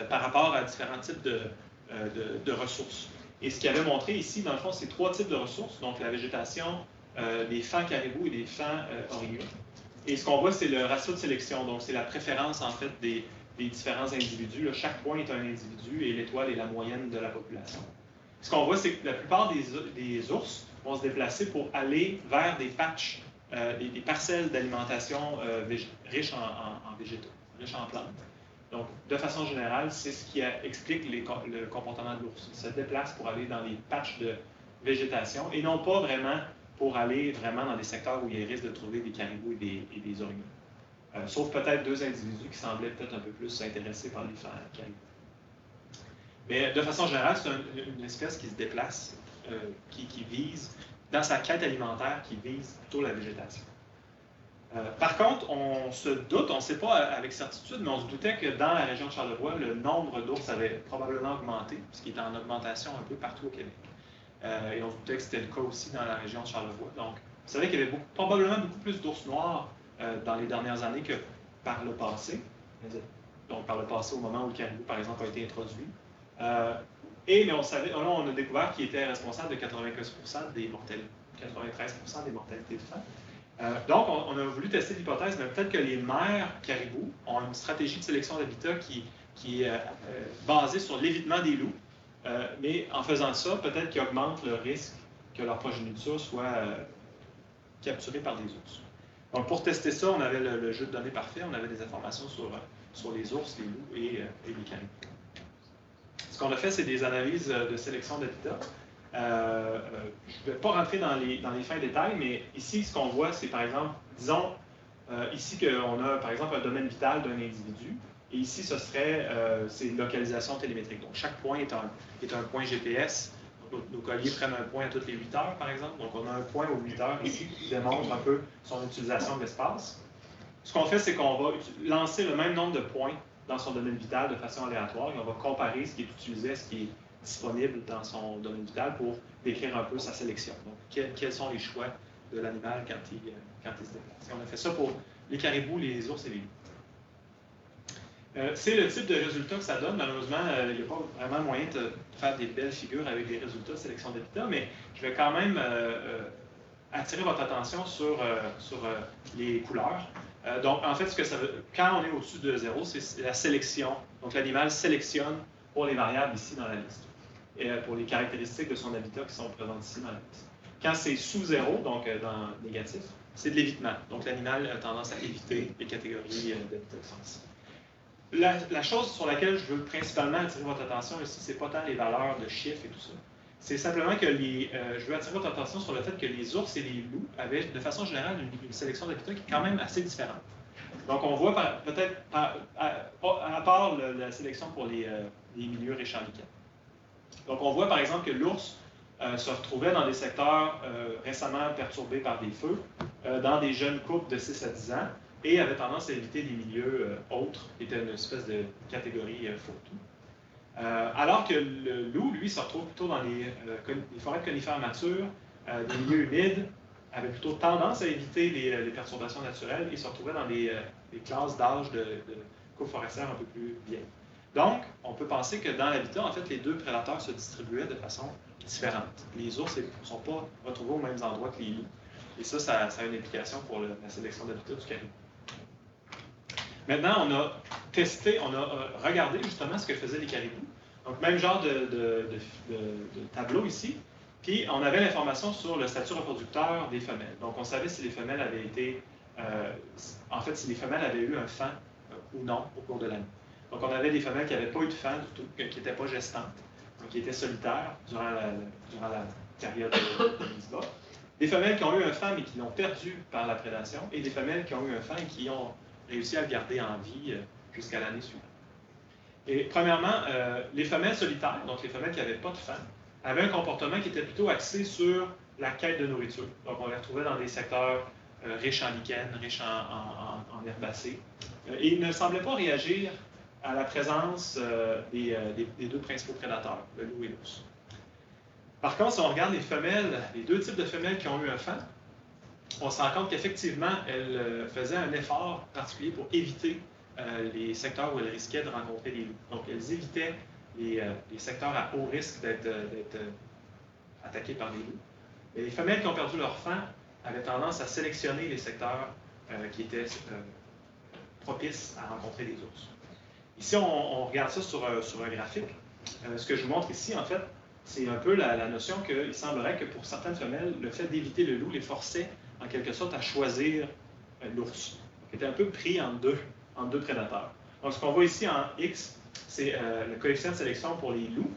par rapport à différents types de ressources. Et ce qu'il avait montré ici, dans le fond, c'est 3 types de ressources, donc la végétation, des fans caribous et des fans orignaux. Et ce qu'on voit, c'est le ratio de sélection, donc c'est la préférence, en fait, des différents individus. Là, chaque point est un individu et l'étoile est la moyenne de la population. Ce qu'on voit, c'est que la plupart des ours vont se déplacer pour aller vers des patchs, des parcelles d'alimentation riches en végétaux, riches en plantes. Donc, de façon générale, c'est ce qui explique le comportement de l'ours. Il se déplace pour aller dans les patchs de végétation et non pas vraiment pour aller vraiment dans des secteurs où il risque de trouver des caribous et des orignaux. Sauf peut-être 2 individus qui semblaient peut-être un peu plus intéressés par les caribous. Mais de façon générale, c'est une espèce qui se déplace, qui vise, dans sa quête alimentaire, qui vise plutôt la végétation. Par contre, on se doute, on ne sait pas avec certitude, mais on se doutait que dans la région de Charlevoix, le nombre d'ours avait probablement augmenté, ce qui est en augmentation un peu partout au Québec. Et on se doutait que c'était le cas aussi dans la région de Charlevoix. Donc, vous savez qu'il y avait probablement beaucoup plus d'ours noirs dans les dernières années que par le passé. Donc, par le passé, au moment où le caribou, par exemple, a été introduit. Mais on savait, là, on a découvert qu'il était responsable de 95% des mortalités, 93% des mortalités de femmes. Donc, on a voulu tester l'hypothèse, mais peut-être que les mères caribous ont une stratégie de sélection d'habitat qui est basée sur l'évitement des loups. Mais en faisant ça, peut-être qu'ils augmentent le risque que leur progéniture soit capturée par des ours. Donc, pour tester ça, on avait le jeu de données parfait, on avait des informations sur les ours, les loups et les caribous. Ce qu'on a fait, c'est des analyses de sélection d'habitat. Je ne vais pas rentrer dans les fins détails, mais ici, ce qu'on voit, c'est par exemple, disons, ici qu'on a par exemple un domaine vital d'un individu, et ici, ce serait c'est une localisation télémétrique. Donc, chaque point est un point GPS. Nos colliers prennent un point à toutes les 8 heures, par exemple. Donc, on a un point aux 8 heures ici qui démontre un peu son utilisation de l'espace. Ce qu'on fait, c'est qu'on va lancer le même nombre de points dans son domaine vital de façon aléatoire et on va comparer ce qui est utilisé à ce qui est disponible dans son domaine vital pour décrire un peu sa sélection. Donc, quels sont les choix de l'animal quand il se déplace. Et on a fait ça pour les caribous, les ours et les loups. C'est le type de résultat que ça donne. Malheureusement, il n'y a pas vraiment moyen de faire des belles figures avec des résultats de sélection d'habitat, mais je vais quand même attirer votre attention sur les couleurs. Donc, en fait, ce que ça veut, quand on est au-dessus de 0, c'est la sélection. Donc, l'animal sélectionne pour les variables ici dans la liste, et pour les caractéristiques de son habitat qui sont présentes ici dans la liste. Quand c'est sous 0, donc dans négatif, c'est de l'évitement. Donc, l'animal a tendance à éviter les catégories d'habitat sensible. La chose sur laquelle je veux principalement attirer votre attention ici, c'est pas tant les valeurs de chiffres et tout ça. C'est simplement que je veux attirer votre attention sur le fait que les ours et les loups avaient, de façon générale, une sélection d'habitat qui est quand même assez différente. Donc, on voit peut-être, à part la sélection pour les milieux riches en lichen. Donc, on voit par exemple que l'ours se retrouvait dans des secteurs récemment perturbés par des feux, dans des jeunes couples de 6 à 10 ans, et avait tendance à éviter des milieux autres, qui étaient une espèce de catégorie fourre-tout. Alors que le loup, lui, se retrouve plutôt dans les forêts de conifères matures, des milieux humides, avait plutôt tendance à éviter les perturbations naturelles et se retrouvait dans des classes d'âge de coupes forestières un peu plus vieilles. Donc, on peut penser que dans l'habitat, en fait, les deux prédateurs se distribuaient de façon différente. Les ours ne sont pas retrouvés aux mêmes endroits que les loups. Et ça a une implication pour la sélection d'habitat du caribou. Maintenant, on a testé, on a regardé justement ce que faisaient les caribous. Donc, même genre de tableau ici. Puis, on avait l'information sur le statut reproducteur des femelles. Donc, on savait si les femelles avaient été en fait, si les femelles avaient eu un fan ou non au cours de l'année. Donc, on avait des femelles qui n'avaient pas eu de fan du tout, qui n'étaient pas gestantes, donc qui étaient solitaires durant la période de mise bas. Des femelles qui ont eu un fan mais qui l'ont perdu par la prédation, et des femelles qui ont eu un fan et qui ont réussi à le garder en vie jusqu'à l'année suivante. Et premièrement, les femelles solitaires, donc les femelles qui n'avaient pas de fan, avaient un comportement qui était plutôt axé sur la quête de nourriture. Donc, on les retrouvait dans des secteurs riches en lichen, riches en herbacées. Et ils ne semblaient pas réagir à la présence des deux principaux prédateurs, le loup et l'ours. Par contre, si on regarde les femelles, les deux types de femelles qui ont eu un fan, on se rend compte qu'effectivement, elles faisaient un effort particulier pour éviter les secteurs où elles risquaient de rencontrer des loups. Donc, elles évitaient les secteurs à haut risque d'être attaqués par les loups. Et les femelles qui ont perdu leur fan avaient tendance à sélectionner les secteurs qui étaient propices à rencontrer des ours. Ici, on regarde ça sur un graphique. Ce que je vous montre ici, en fait, c'est un peu la notion qu'il semblerait que pour certaines femelles, le fait d'éviter le loup les forçait en quelque sorte à choisir l'ours. Ils étaient un peu pris en deux prédateurs. Donc, ce qu'on voit ici en X, c'est le coefficient de sélection pour les loups,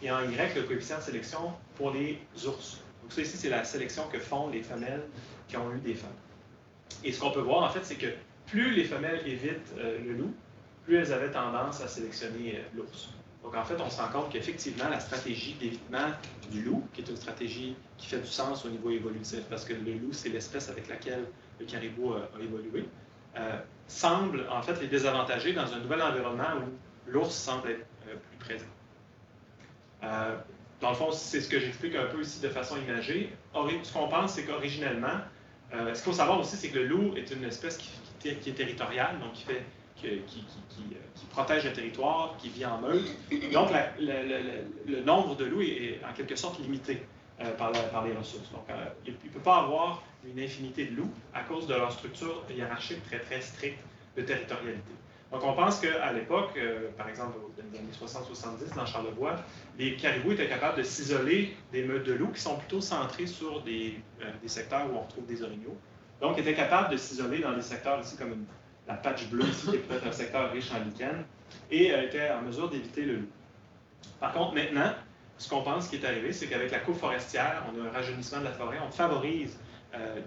et en Y, le coefficient de sélection pour les ours. Donc, ça ici, c'est la sélection que font les femelles qui ont eu des femmes. Et ce qu'on peut voir, en fait, c'est que plus les femelles évitent le loup, plus elles avaient tendance à sélectionner l'ours. Donc, en fait, on se rend compte qu'effectivement, la stratégie d'évitement du loup, qui est une stratégie qui fait du sens au niveau évolutif, parce que le loup, c'est l'espèce avec laquelle le caribou a évolué, semble, en fait, les désavantager dans un nouvel environnement où l'ours semble être plus présent. Dans le fond, c'est ce que j'explique un peu ici de façon imagée. Ce qu'on pense, c'est qu'originellement, ce qu'il faut savoir aussi, c'est que le loup est une espèce qui est territoriale, donc qui protège le territoire, qui vit en meute. Donc, le nombre de loups est en quelque sorte limité par les ressources. Donc, il ne peut pas avoir une infinité de loups à cause de leur structure hiérarchique très, très stricte de territorialité. Donc, on pense qu'à l'époque, par exemple, dans les années 60-70, dans Charlevoix, les caribous étaient capables de s'isoler des meutes de loups qui sont plutôt centrés sur des secteurs où on retrouve des orignaux. Donc, ils étaient capables de s'isoler dans des secteurs ici comme la patch bleue ici, qui est peut-être un secteur riche en lichen, et étaient en mesure d'éviter le loup. Par contre, maintenant, ce qu'on pense qui est arrivé, c'est qu'avec la coupe forestière, on a un rajeunissement de la forêt, on favorise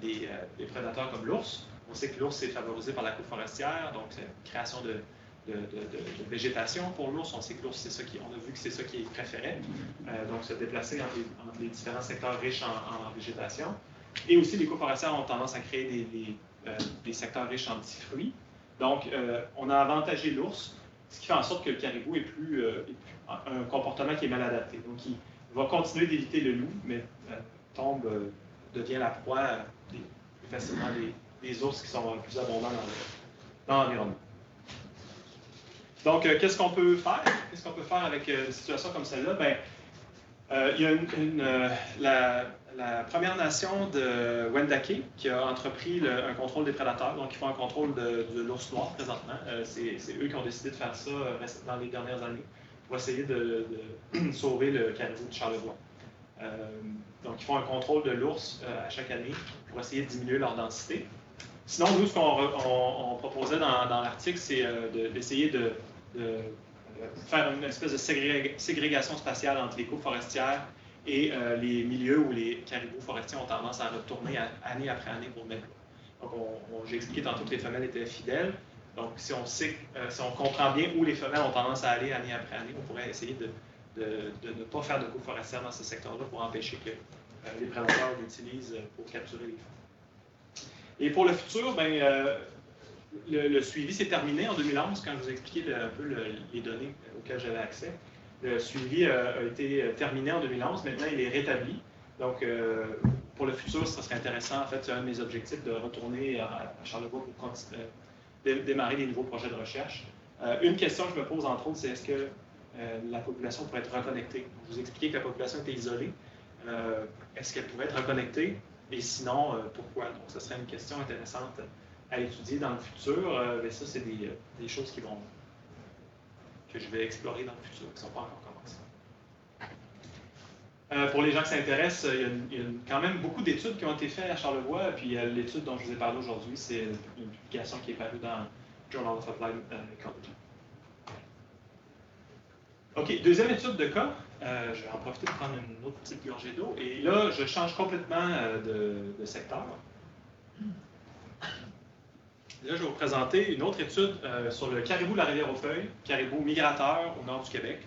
des prédateurs comme l'ours. On sait que l'ours est favorisé par la coupe forestière, donc c'est une création de végétation pour l'ours. On sait que l'ours, on a vu que c'est ça qu'il préférait, donc se déplacer entre les différents secteurs riches en végétation. Et aussi, les coupes forestières ont tendance à créer des secteurs riches en petits fruits. Donc, on a avantagé l'ours, ce qui fait en sorte que le caribou est un comportement qui est mal adapté. Donc, il va continuer d'éviter le loup, mais devient la proie plus facilement des ours qui sont plus abondants dans l'environnement. Donc, qu'est-ce qu'on peut faire? Qu'est-ce qu'on peut faire avec une situation comme celle-là? Il y a la Première Nation de Wendake qui a entrepris un contrôle des prédateurs. Donc, ils font un contrôle de l'ours noir présentement. C'est eux qui ont décidé de faire ça dans les dernières années pour essayer de sauver le caribou de Charlevoix. Donc, ils font un contrôle de l'ours à chaque année pour essayer de diminuer leur densité. Sinon, nous, ce qu'on proposait dans l'article, c'est d'essayer de faire une espèce de ségrégation spatiale entre les coupes forestières et les milieux où les caribous forestiers ont tendance à retourner année après année pour mettre l'eau. Donc, j'ai expliqué tantôt que les femelles étaient fidèles. Donc, si on comprend bien où les femelles ont tendance à aller année après année, on pourrait essayer de ne pas faire de coupes forestières dans ce secteur-là pour empêcher que les prédateurs l'utilisent pour capturer les femmes. Et pour le futur, le suivi s'est terminé en 2011, quand je vous ai expliqué un peu les données auxquelles j'avais accès. Le suivi a été terminé en 2011, maintenant il est rétabli. Donc, pour le futur, ce serait intéressant, en fait, c'est un de mes objectifs de retourner à Charlevoix pour démarrer des nouveaux projets de recherche. Une question que je me pose, entre autres, c'est est-ce que la population pourrait être reconnectée? Je vous ai expliqué que la population était isolée. Est-ce qu'elle pourrait être reconnectée? Et sinon, pourquoi? Donc, ce serait une question intéressante à étudier dans le futur. Mais ça, c'est des choses que je vais explorer dans le futur, qui ne sont pas encore commencées. Pour les gens qui s'intéressent, il y a quand même beaucoup d'études qui ont été faites à Charlevoix. Puis l'étude dont je vous ai parlé aujourd'hui, c'est une publication qui est parue dans Journal of Applied Ecology. OK, deuxième étude de cas. Je vais en profiter pour prendre une autre petite gorgée d'eau. Et là, je change complètement de secteur. Là, je vais vous présenter une autre étude sur le caribou de la Rivière-aux-Feuilles, caribou migrateur au nord du Québec,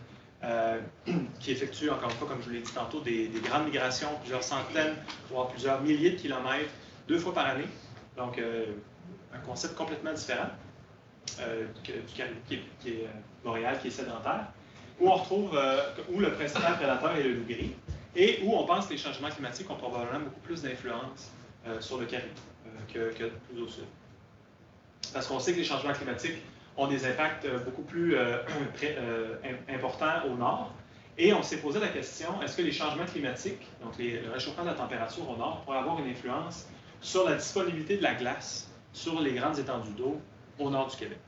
qui effectue, encore une fois, comme je vous l'ai dit tantôt, des grandes migrations, plusieurs centaines, voire plusieurs milliers de kilomètres, 2 fois par année. Donc, un concept complètement différent du caribou qui est boréal, qui est sédentaire, où on retrouve, où le principal prédateur est le loup gris, et où on pense que les changements climatiques ont probablement beaucoup plus d'influence sur le caribou que plus au sud. Parce qu'on sait que les changements climatiques ont des impacts beaucoup plus importants au nord. Et on s'est posé la question, est-ce que les changements climatiques, donc le réchauffement de la température au nord, pourrait avoir une influence sur la disponibilité de la glace sur les grandes étendues d'eau au nord du Québec?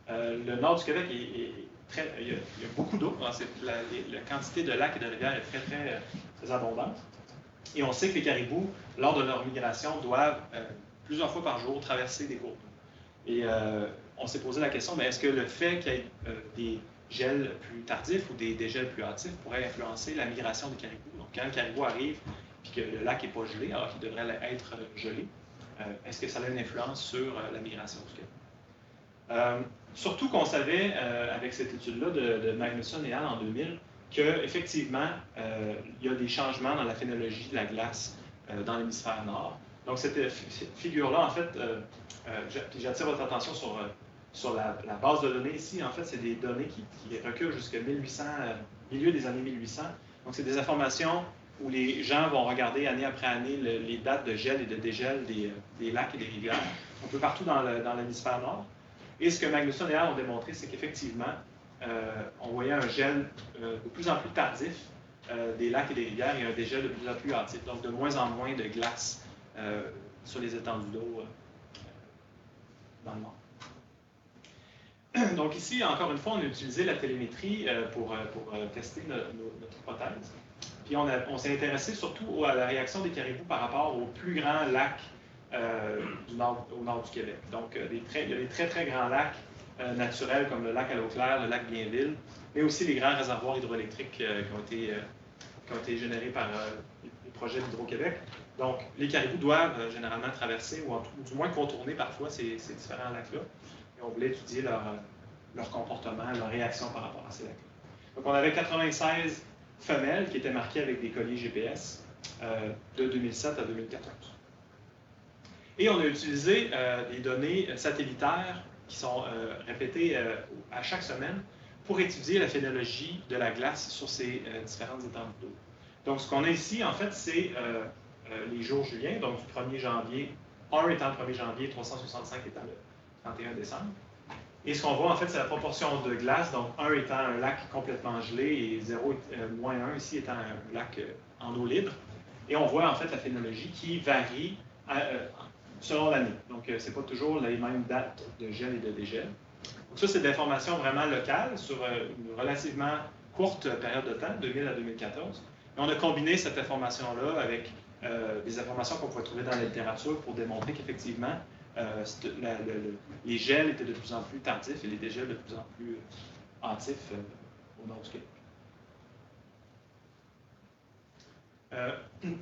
Le nord du Québec il y a beaucoup d'eau. La quantité de lacs et de rivières est très abondante. Et on sait que les caribous, lors de leur migration, doivent plusieurs fois par jour traverser des cours d'eau. Et on s'est posé la question, mais est-ce que le fait qu'il y ait des gels plus tardifs ou des dégels plus hâtifs pourrait influencer la migration des caribous? Donc, quand le caribou arrive et que le lac n'est pas gelé, alors qu'il devrait être gelé, est-ce que ça a une influence sur la migration du Québec? Surtout qu'on savait, avec cette étude-là de Magnusson et Al en 2000, qu'effectivement, il y a des changements dans la phénologie de la glace dans l'hémisphère nord. Donc, cette figure-là, en fait, j'attire votre attention sur la base de données ici. En fait, c'est des données qui reculent jusqu'à milieu des années 1800. Donc, c'est des informations où les gens vont regarder année après année les dates de gel et de dégel des lacs et des rivières, un peu partout dans l'hémisphère nord. Et ce que Magnusson et Al ont démontré, c'est qu'effectivement, on voyait un gel de plus en plus tardif des lacs et des rivières et un dégel de plus en plus hâtif. Donc, de moins en moins de glace sur les étendues d'eau dans le nord. Donc ici, encore une fois, on a utilisé la télémétrie pour tester notre hypothèse. Puis on s'est intéressé surtout à la réaction des caribous par rapport aux plus grands lacs au nord du Québec. Donc il y a des très grands lacs naturels comme le lac à l'eau claire, le lac Bienville, mais aussi les grands réservoirs hydroélectriques qui ont été générés par les projets d'Hydro-Québec. Donc, les caribous doivent généralement traverser, ou du moins contourner parfois ces différents lacs-là. Et on voulait étudier leur comportement, leur réaction par rapport à ces lacs-là. Donc, on avait 96 femelles qui étaient marquées avec des colliers GPS de 2007 à 2014. Et on a utilisé des données satellitaires qui sont répétées à chaque semaine pour étudier la phénologie de la glace sur ces différentes étendues d'eau. Donc, ce qu'on a ici, en fait, c'est les jours juliens, donc du 1er janvier, 1 étant le 1er janvier, 365 étant le 31 décembre. Et ce qu'on voit, en fait, c'est la proportion de glace, donc 1 étant un lac complètement gelé et 0, moins 1 ici étant un lac en eau libre. Et on voit, en fait, la phénologie qui varie selon l'année. Donc, ce n'est pas toujours les mêmes dates de gel et de dégel. Donc, ça, c'est de l'information vraiment locale sur une relativement courte période de temps, 2000 à 2014. Et on a combiné cette information-là avec des informations qu'on pouvait trouver dans la littérature pour démontrer qu'effectivement, les gels étaient de plus en plus tardifs et les dégels de plus en plus hâtifs au nord du Québec.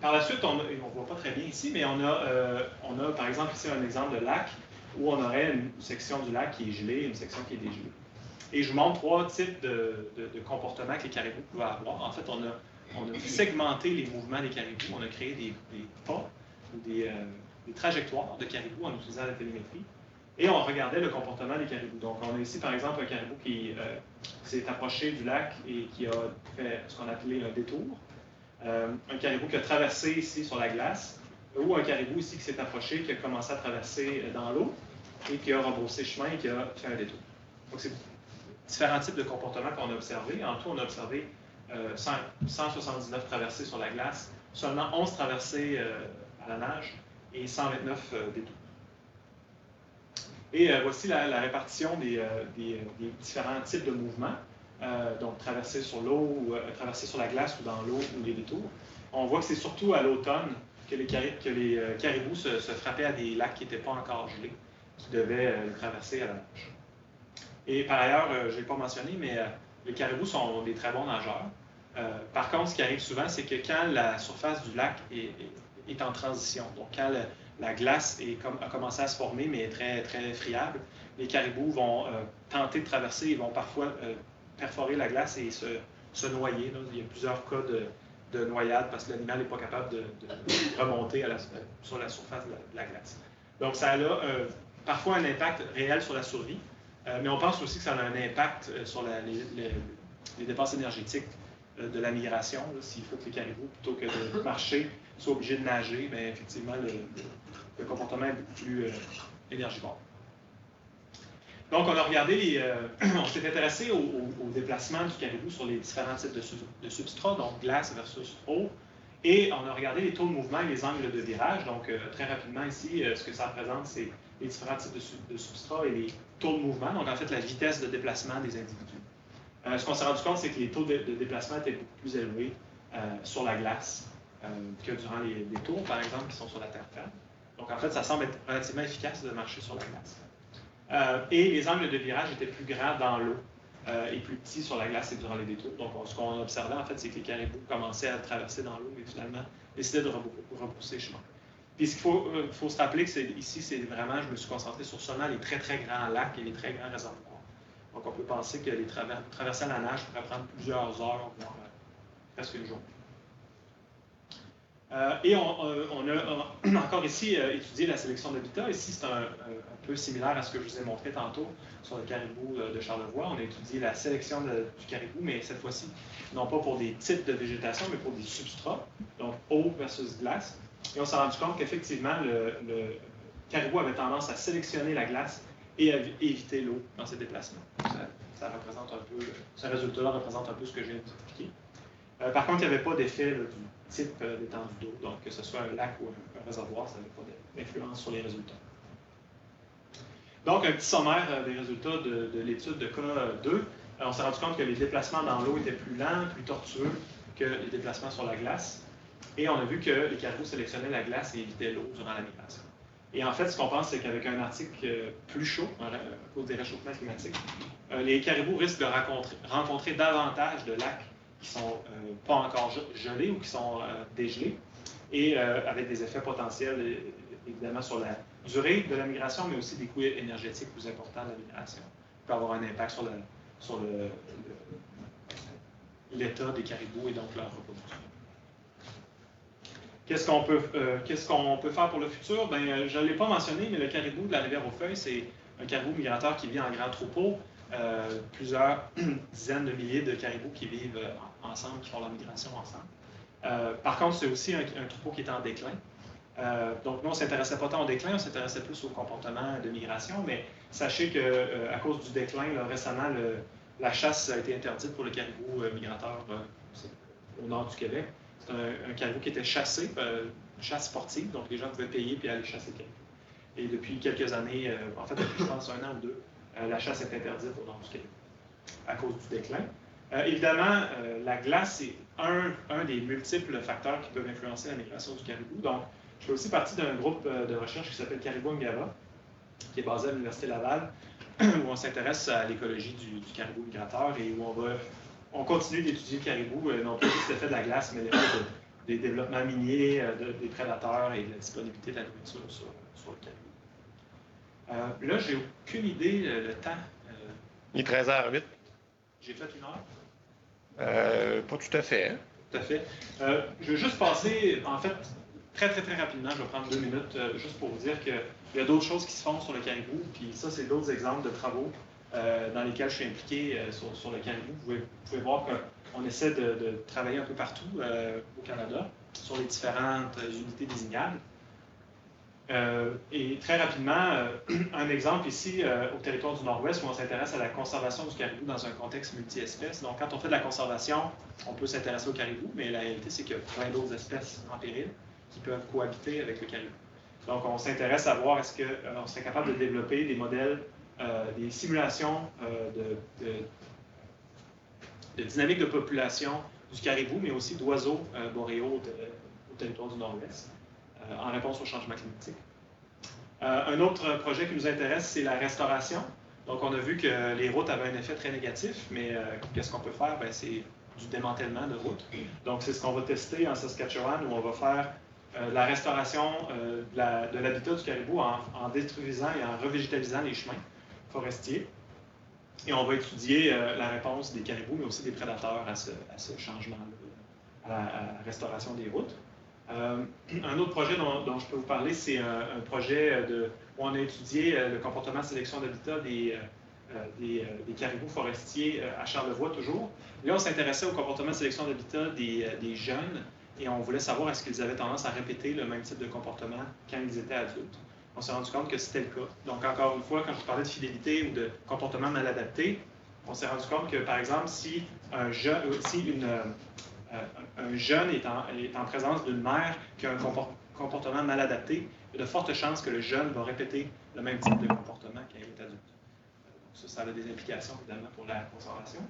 Par la suite, on ne voit pas très bien ici, mais on a par exemple ici un exemple de lac où on aurait une section du lac qui est gelée et une section qui est dégelée. Et je vous montre 3 types de comportements que les caribous pouvaient avoir. En fait, on a segmenté les mouvements des caribous, on a créé des pas ou des trajectoires de caribous en utilisant la télémétrie. Et on regardait le comportement des caribous. Donc, on a ici, par exemple, un caribou qui s'est approché du lac et qui a fait ce qu'on appelait un détour. Un caribou qui a traversé ici sur la glace, ou un caribou ici qui s'est approché, qui a commencé à traverser dans l'eau et qui a rebroussé chemin et qui a fait un détour. Donc, c'est différents types de comportements qu'on a observés. En tout, on a observé 179 traversées sur la glace, seulement 11 traversées à la nage et 129 détours. Et voici la répartition des différents types de mouvements. donc traverser sur l'eau, ou traverser sur la glace ou dans l'eau ou les détours. On voit que c'est surtout à l'automne que les caribous se frappaient à des lacs qui n'étaient pas encore gelés, qui devaient les traverser à la nage. Et par ailleurs, je ne l'ai pas mentionné, mais les caribous sont des très bons nageurs. Par contre, ce qui arrive souvent, c'est que quand la surface du lac est en transition, donc quand la glace a commencé à se former, mais est très, très friable, les caribous vont tenter de traverser, ils vont parfois perforer la glace et se noyer. Là. Il y a plusieurs cas de noyade parce que l'animal n'est pas capable de remonter sur la surface de la glace. Donc, ça a parfois un impact réel sur la survie, mais on pense aussi que ça a un impact sur les dépenses énergétiques de la migration. S'il faut que les caribous, plutôt que de marcher, soient obligés de nager, bien, effectivement, le comportement est beaucoup plus énergivore. Donc, on a regardé, on s'est intéressé au déplacement du caribou sur les différents types de substrats, donc glace versus eau, et on a regardé les taux de mouvement et les angles de virage. Donc, très rapidement ici, ce que ça représente, c'est les différents types de substrats et les taux de mouvement, donc en fait la vitesse de déplacement des individus. Ce qu'on s'est rendu compte, c'est que les taux de déplacement étaient beaucoup plus élevés sur la glace que durant les tours, par exemple, qui sont sur la terre ferme. Donc, en fait, ça semble être relativement efficace de marcher sur la glace. Et les angles de virage étaient plus grands dans l'eau et plus petits sur la glace et durant les détours. Donc, ce qu'on observait, en fait, c'est que les caribous commençaient à traverser dans l'eau, mais finalement, décidaient de repousser chemin. Puis, ce qu'il faut se rappeler, que ici, c'est vraiment, je me suis concentré sur seulement les très, très grands lacs et les très grands réservoirs. Donc, on peut penser que les traversées à la nage pourraient prendre plusieurs heures, voire presque une journée. Et on a encore ici étudié la sélection d'habitat. Ici, c'est un peu similaire à ce que je vous ai montré tantôt sur le caribou de Charlevoix. On a étudié la sélection du caribou, mais cette fois-ci, non pas pour des types de végétation, mais pour des substrats, donc eau versus glace. Et on s'est rendu compte qu'effectivement, le caribou avait tendance à sélectionner la glace et à éviter l'eau dans ses déplacements. Ça représente un peu, ce résultat-là représente un peu ce que j'ai expliqué. Par contre, il n'y avait pas d'effet du type d'étendue d'eau, donc que ce soit un lac ou un réservoir, ça n'avait pas d'influence sur les résultats. Donc, un petit sommaire des résultats de l'étude de cas 2. On s'est rendu compte que les déplacements dans l'eau étaient plus lents, plus tortueux que les déplacements sur la glace. Et on a vu que les caribous sélectionnaient la glace et évitaient l'eau durant la migration. Et en fait, ce qu'on pense, c'est qu'avec un Arctique plus chaud, à cause des réchauffements climatiques, les caribous risquent de rencontrer davantage de lacs qui ne sont pas encore gelés ou qui sont dégelés, et avec des effets potentiels, évidemment, sur la durée de la migration, mais aussi des coûts énergétiques plus importants de la migration. Ça peut avoir un impact sur l'état des caribous et donc leur reproduction. Qu'est-ce qu'on peut faire pour le futur? Bien, je ne l'ai pas mentionné, mais le caribou de la rivière aux Feuilles, c'est un caribou migrateur qui vit en grand troupeau. Plusieurs dizaines de milliers de caribous qui vivent ensemble, qui font leur migration ensemble. Par contre, c'est aussi un troupeau qui est en déclin. Donc, nous, on ne s'intéressait pas tant au déclin, on s'intéressait plus au comportement de migration, mais sachez qu'à cause du déclin, là, récemment, la chasse a été interdite pour le caribou migrateur au nord du Québec. C'est un caribou qui était chassé, chasse sportive, donc les gens pouvaient payer puis aller chasser le caribou. Et depuis quelques années, en fait, depuis je pense un an ou deux, la chasse est interdite au nord du Québec à cause du déclin. Évidemment, la glace est un des multiples facteurs qui peuvent influencer la migration du caribou. Donc, je fais aussi partie d'un groupe de recherche qui s'appelle Caribou Ngava, qui est basé à l'Université Laval, où on s'intéresse à l'écologie du caribou migrateur et où on continue d'étudier le caribou, non pas juste l'effet de la glace, mais l'effet des développements miniers, des prédateurs et de la disponibilité de la nourriture sur le caribou. Là, j'ai aucune idée le temps. Il est 13h08. J'ai fait une heure? Pas tout à fait. Hein? Tout à fait. Je vais juste passer, en fait, très rapidement, je vais prendre 2 minutes, juste pour vous dire qu'il y a d'autres choses qui se font sur le caribou, puis ça, c'est d'autres exemples de travaux dans lesquels je suis impliqué sur le caribou. Vous pouvez voir qu'on essaie de travailler un peu partout au Canada sur les différentes unités désignables. Et très rapidement, un exemple ici au territoire du Nord-Ouest où on s'intéresse à la conservation du caribou dans un contexte multi-espèces. Donc, quand on fait de la conservation, on peut s'intéresser au caribou, mais la réalité, c'est qu'il y a plein d'autres espèces en péril qui peuvent cohabiter avec le caribou. Donc, on s'intéresse à voir est-ce qu'on serait capable de développer des modèles, des simulations dynamique de population du caribou, mais aussi d'oiseaux boréaux au territoire du Nord-Ouest, en réponse au changement climatique. Un autre projet qui nous intéresse, c'est la restauration. Donc, on a vu que les routes avaient un effet très négatif, mais qu'est-ce qu'on peut faire? C'est du démantèlement de routes. Donc, c'est ce qu'on va tester en Saskatchewan, où on va faire la restauration de l'habitat du caribou en détruisant et en revégétalisant les chemins forestiers. Et on va étudier la réponse des caribous, mais aussi des prédateurs à ce changement-là, à la restauration des routes. Un autre projet dont je peux vous parler, c'est un projet où on a étudié le comportement de sélection d'habitat des caribous forestiers à Charlevoix, toujours. Et là, on s'intéressait au comportement de sélection d'habitat des jeunes et on voulait savoir est-ce qu'ils avaient tendance à répéter le même type de comportement quand ils étaient adultes. On s'est rendu compte que c'était le cas. Donc, encore une fois, quand je parlais de fidélité ou de comportement mal adapté, on s'est rendu compte que, par exemple, si un jeune est en présence d'une mère qui a un comportement mal adapté, il y a de fortes chances que le jeune va répéter le même type de comportement quand il est adulte. Donc ça a des implications, évidemment, pour la conservation.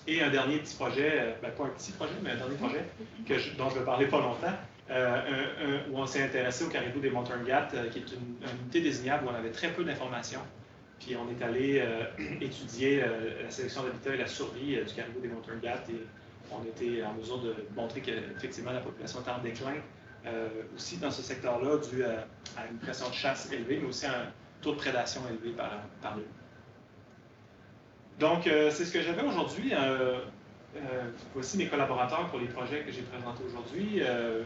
Et un dernier petit projet, pas un petit projet, mais un dernier projet dont je vais parler pas longtemps, où on s'est intéressé au caribou des Monturngats, qui est une unité désignable où on avait très peu d'informations. Puis on est allé étudier la sélection d'habitat et la survie du caribou des Monturngats et on était en mesure de montrer qu'effectivement la population était en déclin, aussi dans ce secteur-là, dû à une pression de chasse élevée, mais aussi à un taux de prédation élevé par l'eau. Donc, c'est ce que j'avais aujourd'hui. Voici mes collaborateurs pour les projets que j'ai présentés aujourd'hui.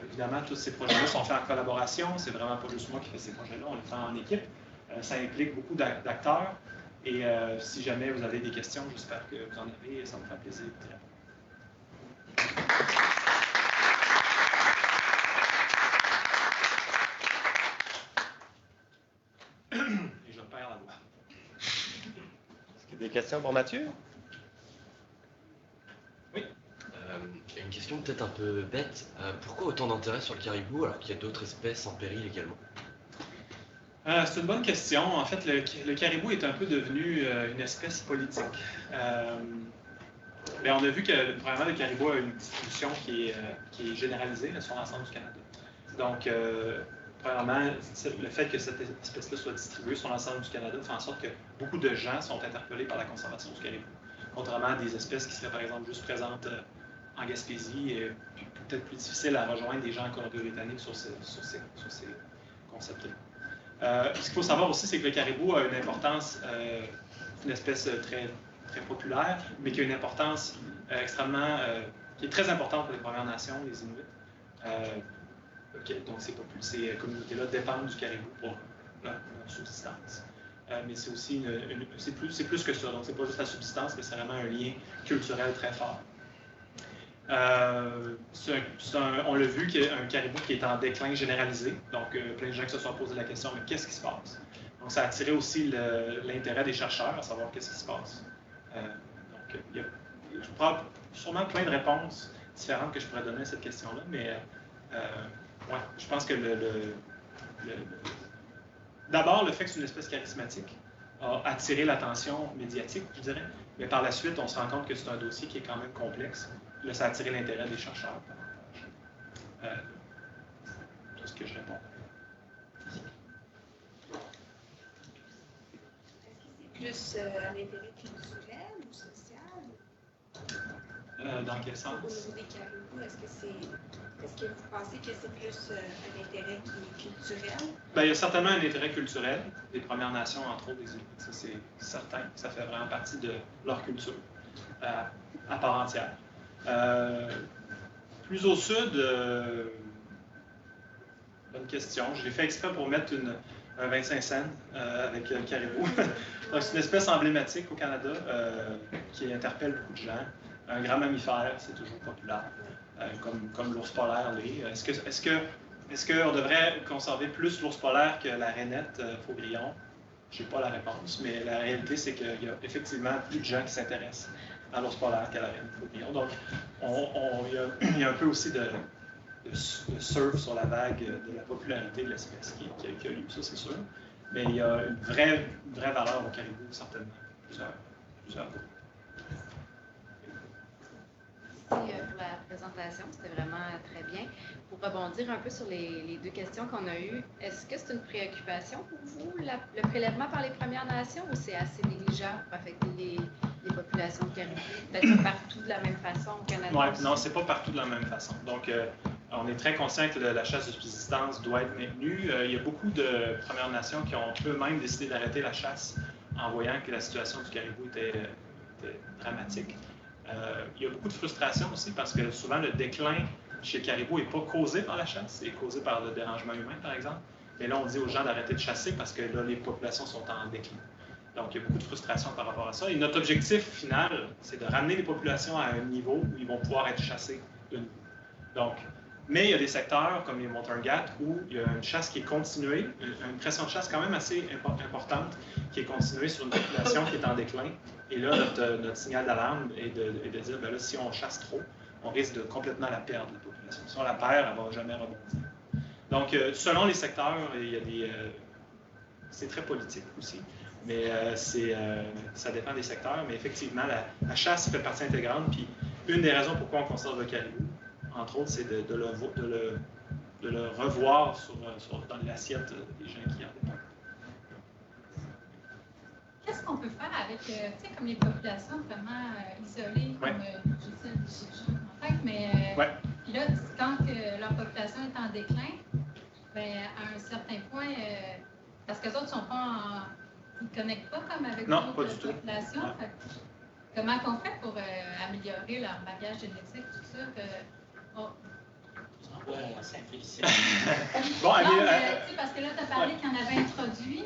Évidemment, tous ces projets-là sont faits en collaboration. C'est vraiment pas juste moi qui fais ces projets-là, on les fait en équipe. Ça implique beaucoup d'acteurs. Et si jamais vous avez des questions, j'espère que vous en avez et ça me fera plaisir de répondre. Et je perds la voix. Est-ce qu'il y a des questions pour Mathieu? Oui. Une question peut-être un peu bête. Pourquoi autant d'intérêt sur le caribou alors qu'il y a d'autres espèces en péril également? C'est une bonne question. En fait, le caribou est un peu devenu une espèce politique. On a vu que, premièrement, le caribou a une distribution qui est généralisée là, sur l'ensemble du Canada. Donc, premièrement, le fait que cette espèce-là soit distribuée sur l'ensemble du Canada fait en sorte que beaucoup de gens sont interpellés par la conservation du caribou. Contrairement à des espèces qui seraient, par exemple, juste présentes en Gaspésie et peut-être plus difficiles à rejoindre des gens en Colombie-Britannique sur ces concepts-là. Ce qu'il faut savoir aussi, c'est que le caribou a une importance, une espèce très, très populaire, mais qui a une importance qui est très importante pour les Premières Nations, les Inuits. Donc ces communautés-là dépendent du caribou pour leur subsistance. Mais c'est aussi c'est plus que ça. Donc c'est pas juste la subsistance, mais c'est vraiment un lien culturel très fort. On l'a vu qu'il y a un caribou qui est en déclin généralisé. Donc, plein de gens qui se sont posé la question, mais qu'est-ce qui se passe? Donc, ça a attiré aussi l'intérêt des chercheurs à savoir qu'est-ce qui se passe. Donc, il y a sûrement plein de réponses différentes que je pourrais donner à cette question-là, mais ouais, je pense que d'abord, le fait que c'est une espèce charismatique a attiré l'attention médiatique, je dirais, mais par la suite, on se rend compte que c'est un dossier qui est quand même complexe. Là, ça a attiré l'intérêt des chercheurs. Tout ce que je réponds. Est-ce que c'est plus un intérêt culturel ou social? Dans quel sens? Au niveau des caribous, est-ce que vous pensez que c'est plus un intérêt qui est culturel? Bien, il y a certainement un intérêt culturel des Premières Nations, entre autres des Inuits. Ça, c'est certain. Ça fait vraiment partie de leur culture à part entière. Plus au sud, bonne question. Je l'ai fait exprès pour mettre un 25 cents avec le caribou. Donc, c'est une espèce emblématique au Canada qui interpelle beaucoup de gens. Un grand mammifère, c'est toujours populaire, comme l'ours polaire l'est. Est-ce qu'on devrait conserver plus l'ours polaire que la rainette faugrillon? Je n'ai pas la réponse, mais la réalité, c'est qu'il y a effectivement plus de gens qui s'intéressent à l'ours polaire qu'à la rainette faugrillon. Donc, il y a un peu aussi de surf sur la vague de la popularité de l'espèce qui a eu, ça c'est sûr. Mais il y a une vraie valeur au caribou, certainement. Plusieurs. pour la présentation. C'était vraiment très bien. Pour rebondir un peu sur les deux questions qu'on a eues, est-ce que c'est une préoccupation pour vous, le prélèvement par les Premières Nations, ou c'est assez négligeable pour affecter les populations de caribous? Peut-être pas partout de la même façon au Canada? Ouais, non, c'est pas partout de la même façon. Donc, on est très conscient que la chasse de subsistance doit être maintenue. Il y a beaucoup de Premières Nations qui ont eux-mêmes décidé d'arrêter la chasse en voyant que la situation du caribou était dramatique. Il y a beaucoup de frustration aussi parce que souvent le déclin chez le caribou n'est pas causé par la chasse, c'est causé par le dérangement humain, par exemple. Mais là, on dit aux gens d'arrêter de chasser parce que là, les populations sont en déclin. Donc, il y a beaucoup de frustration par rapport à ça. Et notre objectif final, c'est de ramener les populations à un niveau où ils vont pouvoir être chassés de nouveau. Donc, mais il y a des secteurs comme les Montargats où il y a une chasse qui est continuée, une pression de chasse quand même assez importante qui est continuée sur une population qui est en déclin. Et là, notre signal d'alarme est de dire, ben là, si on chasse trop, on risque de complètement la perdre, la population. Si on la perd, elle ne va jamais rebondir. Donc, selon les secteurs, il y a des... c'est très politique aussi, mais ça dépend des secteurs. Mais effectivement, la chasse fait partie intégrante. Puis, une des raisons pourquoi on conserve le caribou, entre autres, c'est de le revoir dans l'assiette des gens qui en dépendent. Qu'est-ce qu'on peut faire avec, tu sais, comme les populations vraiment isolées, comme je sais, les en tête, mais puis là, quand leur population est en déclin, ben, à un certain point, parce que les autres sont pas ils ne connectent pas comme avec d'autres populations. Non. Comment on fait pour améliorer leur bagage génétique, tout ça? Bon, parce que là, tu as parlé qu'il y en avait introduit.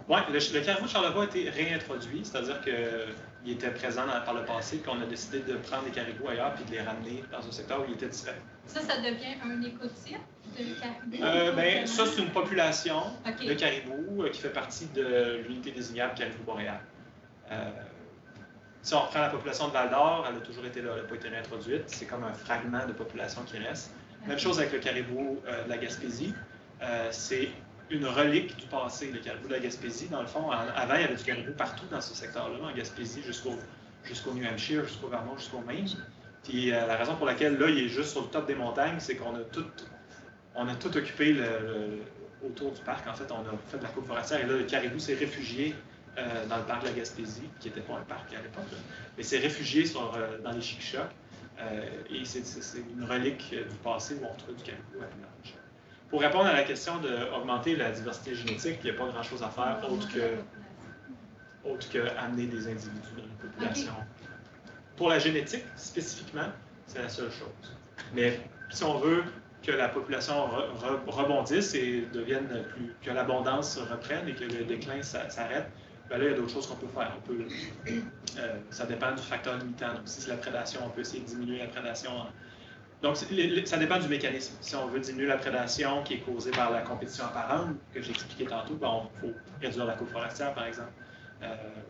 Oui, le caribou de Charlevoix a été réintroduit, c'est-à-dire qu'il était présent par le passé, puis on a décidé de prendre les caribous ailleurs puis de les ramener dans un secteur où il était différent. Ça devient un écotype de caribou? Ben, ça, c'est une population de caribous qui fait partie de l'unité désignable caribou boréal. Si on reprend la population de Val-d'Or, elle a toujours été là, elle n'a pas été réintroduite. C'est comme un fragment de population qui reste. Même chose avec le caribou de la Gaspésie. C'est une relique du passé, le caribou de la Gaspésie. Dans le fond, avant, il y avait du caribou partout dans ce secteur-là, en Gaspésie, jusqu'au New Hampshire, jusqu'au Vermont, jusqu'au Maine. Puis la raison pour laquelle, là, il est juste sur le top des montagnes, c'est qu'on a tout occupé autour du parc. En fait, on a fait de la coupe forestière. Et là, le caribou s'est réfugié dans le parc de la Gaspésie, qui n'était pas un parc à l'époque, mais s'est réfugié dans les Chic-Chocs. Et c'est une relique du passé où on trouve du caribou à l'image. Pour répondre à la question d'augmenter la diversité génétique, il n'y a pas grand-chose à faire autre que amener des individus dans la population. Pour la génétique, spécifiquement, c'est la seule chose. Mais si on veut que la population rebondisse et que l'abondance reprenne et que le déclin s'arrête, ben là, il y a d'autres choses qu'on peut faire. Ça dépend du facteur limitant. Donc, si c'est la prédation, on peut essayer de diminuer la prédation. Donc, ça dépend du mécanisme. Si on veut diminuer la prédation qui est causée par la compétition apparente, que j'ai expliqué tantôt, ben, il faut réduire la coupe forestière, par exemple,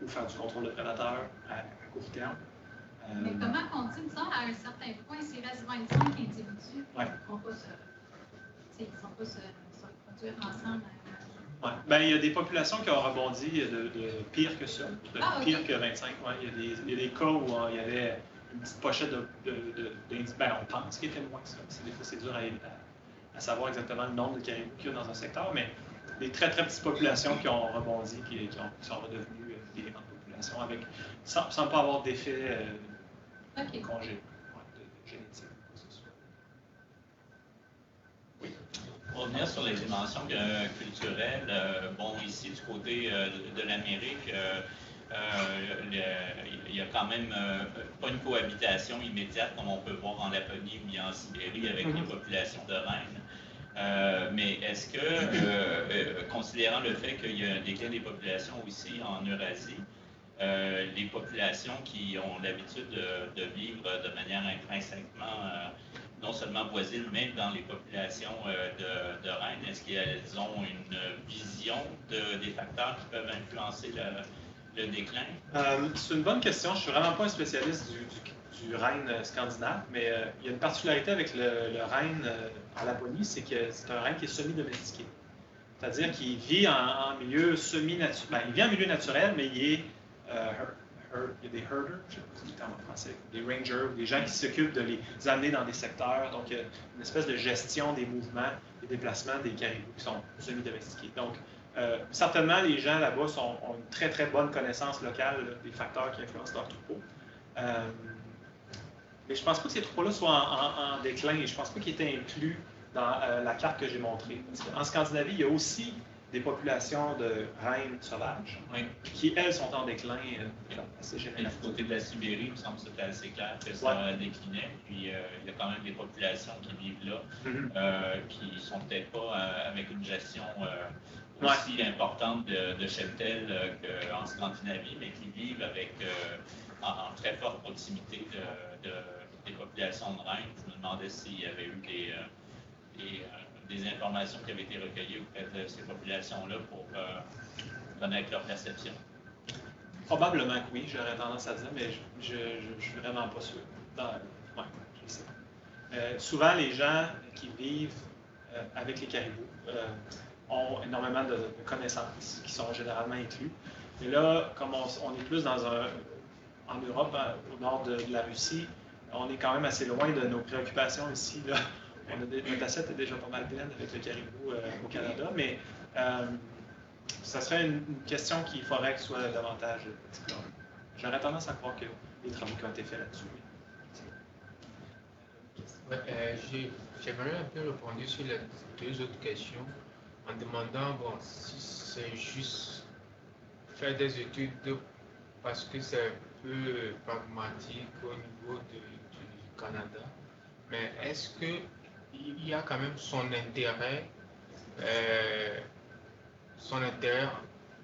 ou faire du contrôle de prédateurs à court terme. Mais comment on dit, disons, à un certain point, s'il reste 25 individus, ils ne vont pas se reproduire ensemble? Ben, il y a des populations qui ont rebondi de pire que ça, pire que 25. Il y a des cas où il y avait une petite pochette ben, on pense qu'il y était moins que ça. Des fois, c'est dur à savoir exactement le nombre de caribous qu'il y a dans un secteur, mais des très, très petites populations qui ont rebondi, qui sont redevenues des grandes populations, sans pas avoir d'effet congé de génétique. Pour revenir sur les dimensions culturelles, bon, ici, du côté de l'Amérique, il y a quand même pas une cohabitation immédiate comme on peut voir en Laponie ou bien en Sibérie avec les populations de rennes. Mais est-ce que, considérant le fait qu'il y a un déclin des populations aussi en Eurasie, les populations qui ont l'habitude de vivre de manière intrinsèquement non seulement voisines, mais dans les populations de rennes, est-ce qu'elles ont une vision des facteurs qui peuvent influencer le déclin? C'est une bonne question. Je ne suis vraiment pas un spécialiste du renne scandinave, mais il y a une particularité avec le renne en Laponie, c'est que c'est un renne qui est semi-domestiqué. C'est-à-dire qu'il vit en milieu semi-naturel. Ben, il vit en milieu naturel, mais il est il y a des herders, je ne sais pas si c'est le terme en français, des rangers, des gens qui s'occupent de les amener dans des secteurs. Donc, il y a une espèce de gestion des mouvements, des déplacements des caribous qui sont semi-domestiqués. Donc, certainement, les gens là-bas ont une très, très bonne connaissance locale là, des facteurs qui influencent leur troupeau. Mais je ne pense pas que ces troupeaux-là soient en déclin et je ne pense pas qu'ils étaient inclus dans la carte que j'ai montrée. Parce qu'en Scandinavie, il y a aussi des populations de rennes sauvages qui, elles, sont en déclin assez général. Du côté de la Sibérie, il me semble que c'était assez clair que ça déclinait. Puis il y a quand même des populations qui vivent là, qui ne sont peut-être pas avec une gestion aussi importante de cheptel qu'en Scandinavie, mais qui vivent avec en très forte proximité des populations de rennes. Je me demandais s'il y avait eu des informations qui avaient été recueillies auprès de ces populations-là pour connaître leur perception. Probablement que oui, j'aurais tendance à dire, mais je ne suis vraiment pas sûr. Oui, je sais. Souvent, les gens qui vivent avec les caribous ont énormément de connaissances qui sont généralement incluses. Mais là, comme on est plus en Europe, au nord de la Russie, on est quand même assez loin de nos préoccupations ici. Là. Notre assiette est déjà pas mal pleine avec le caribou au Canada, mais ça serait une question qu'il faudrait que soit davantage explorée. J'aurais tendance à croire que les travaux qui ont été faits là-dessus. J'aimerais un peu répondre sur les deux autres questions en demandant si c'est juste faire des études parce que c'est un peu pragmatique au niveau du Canada, mais est-ce qu'il y a quand même son intérêt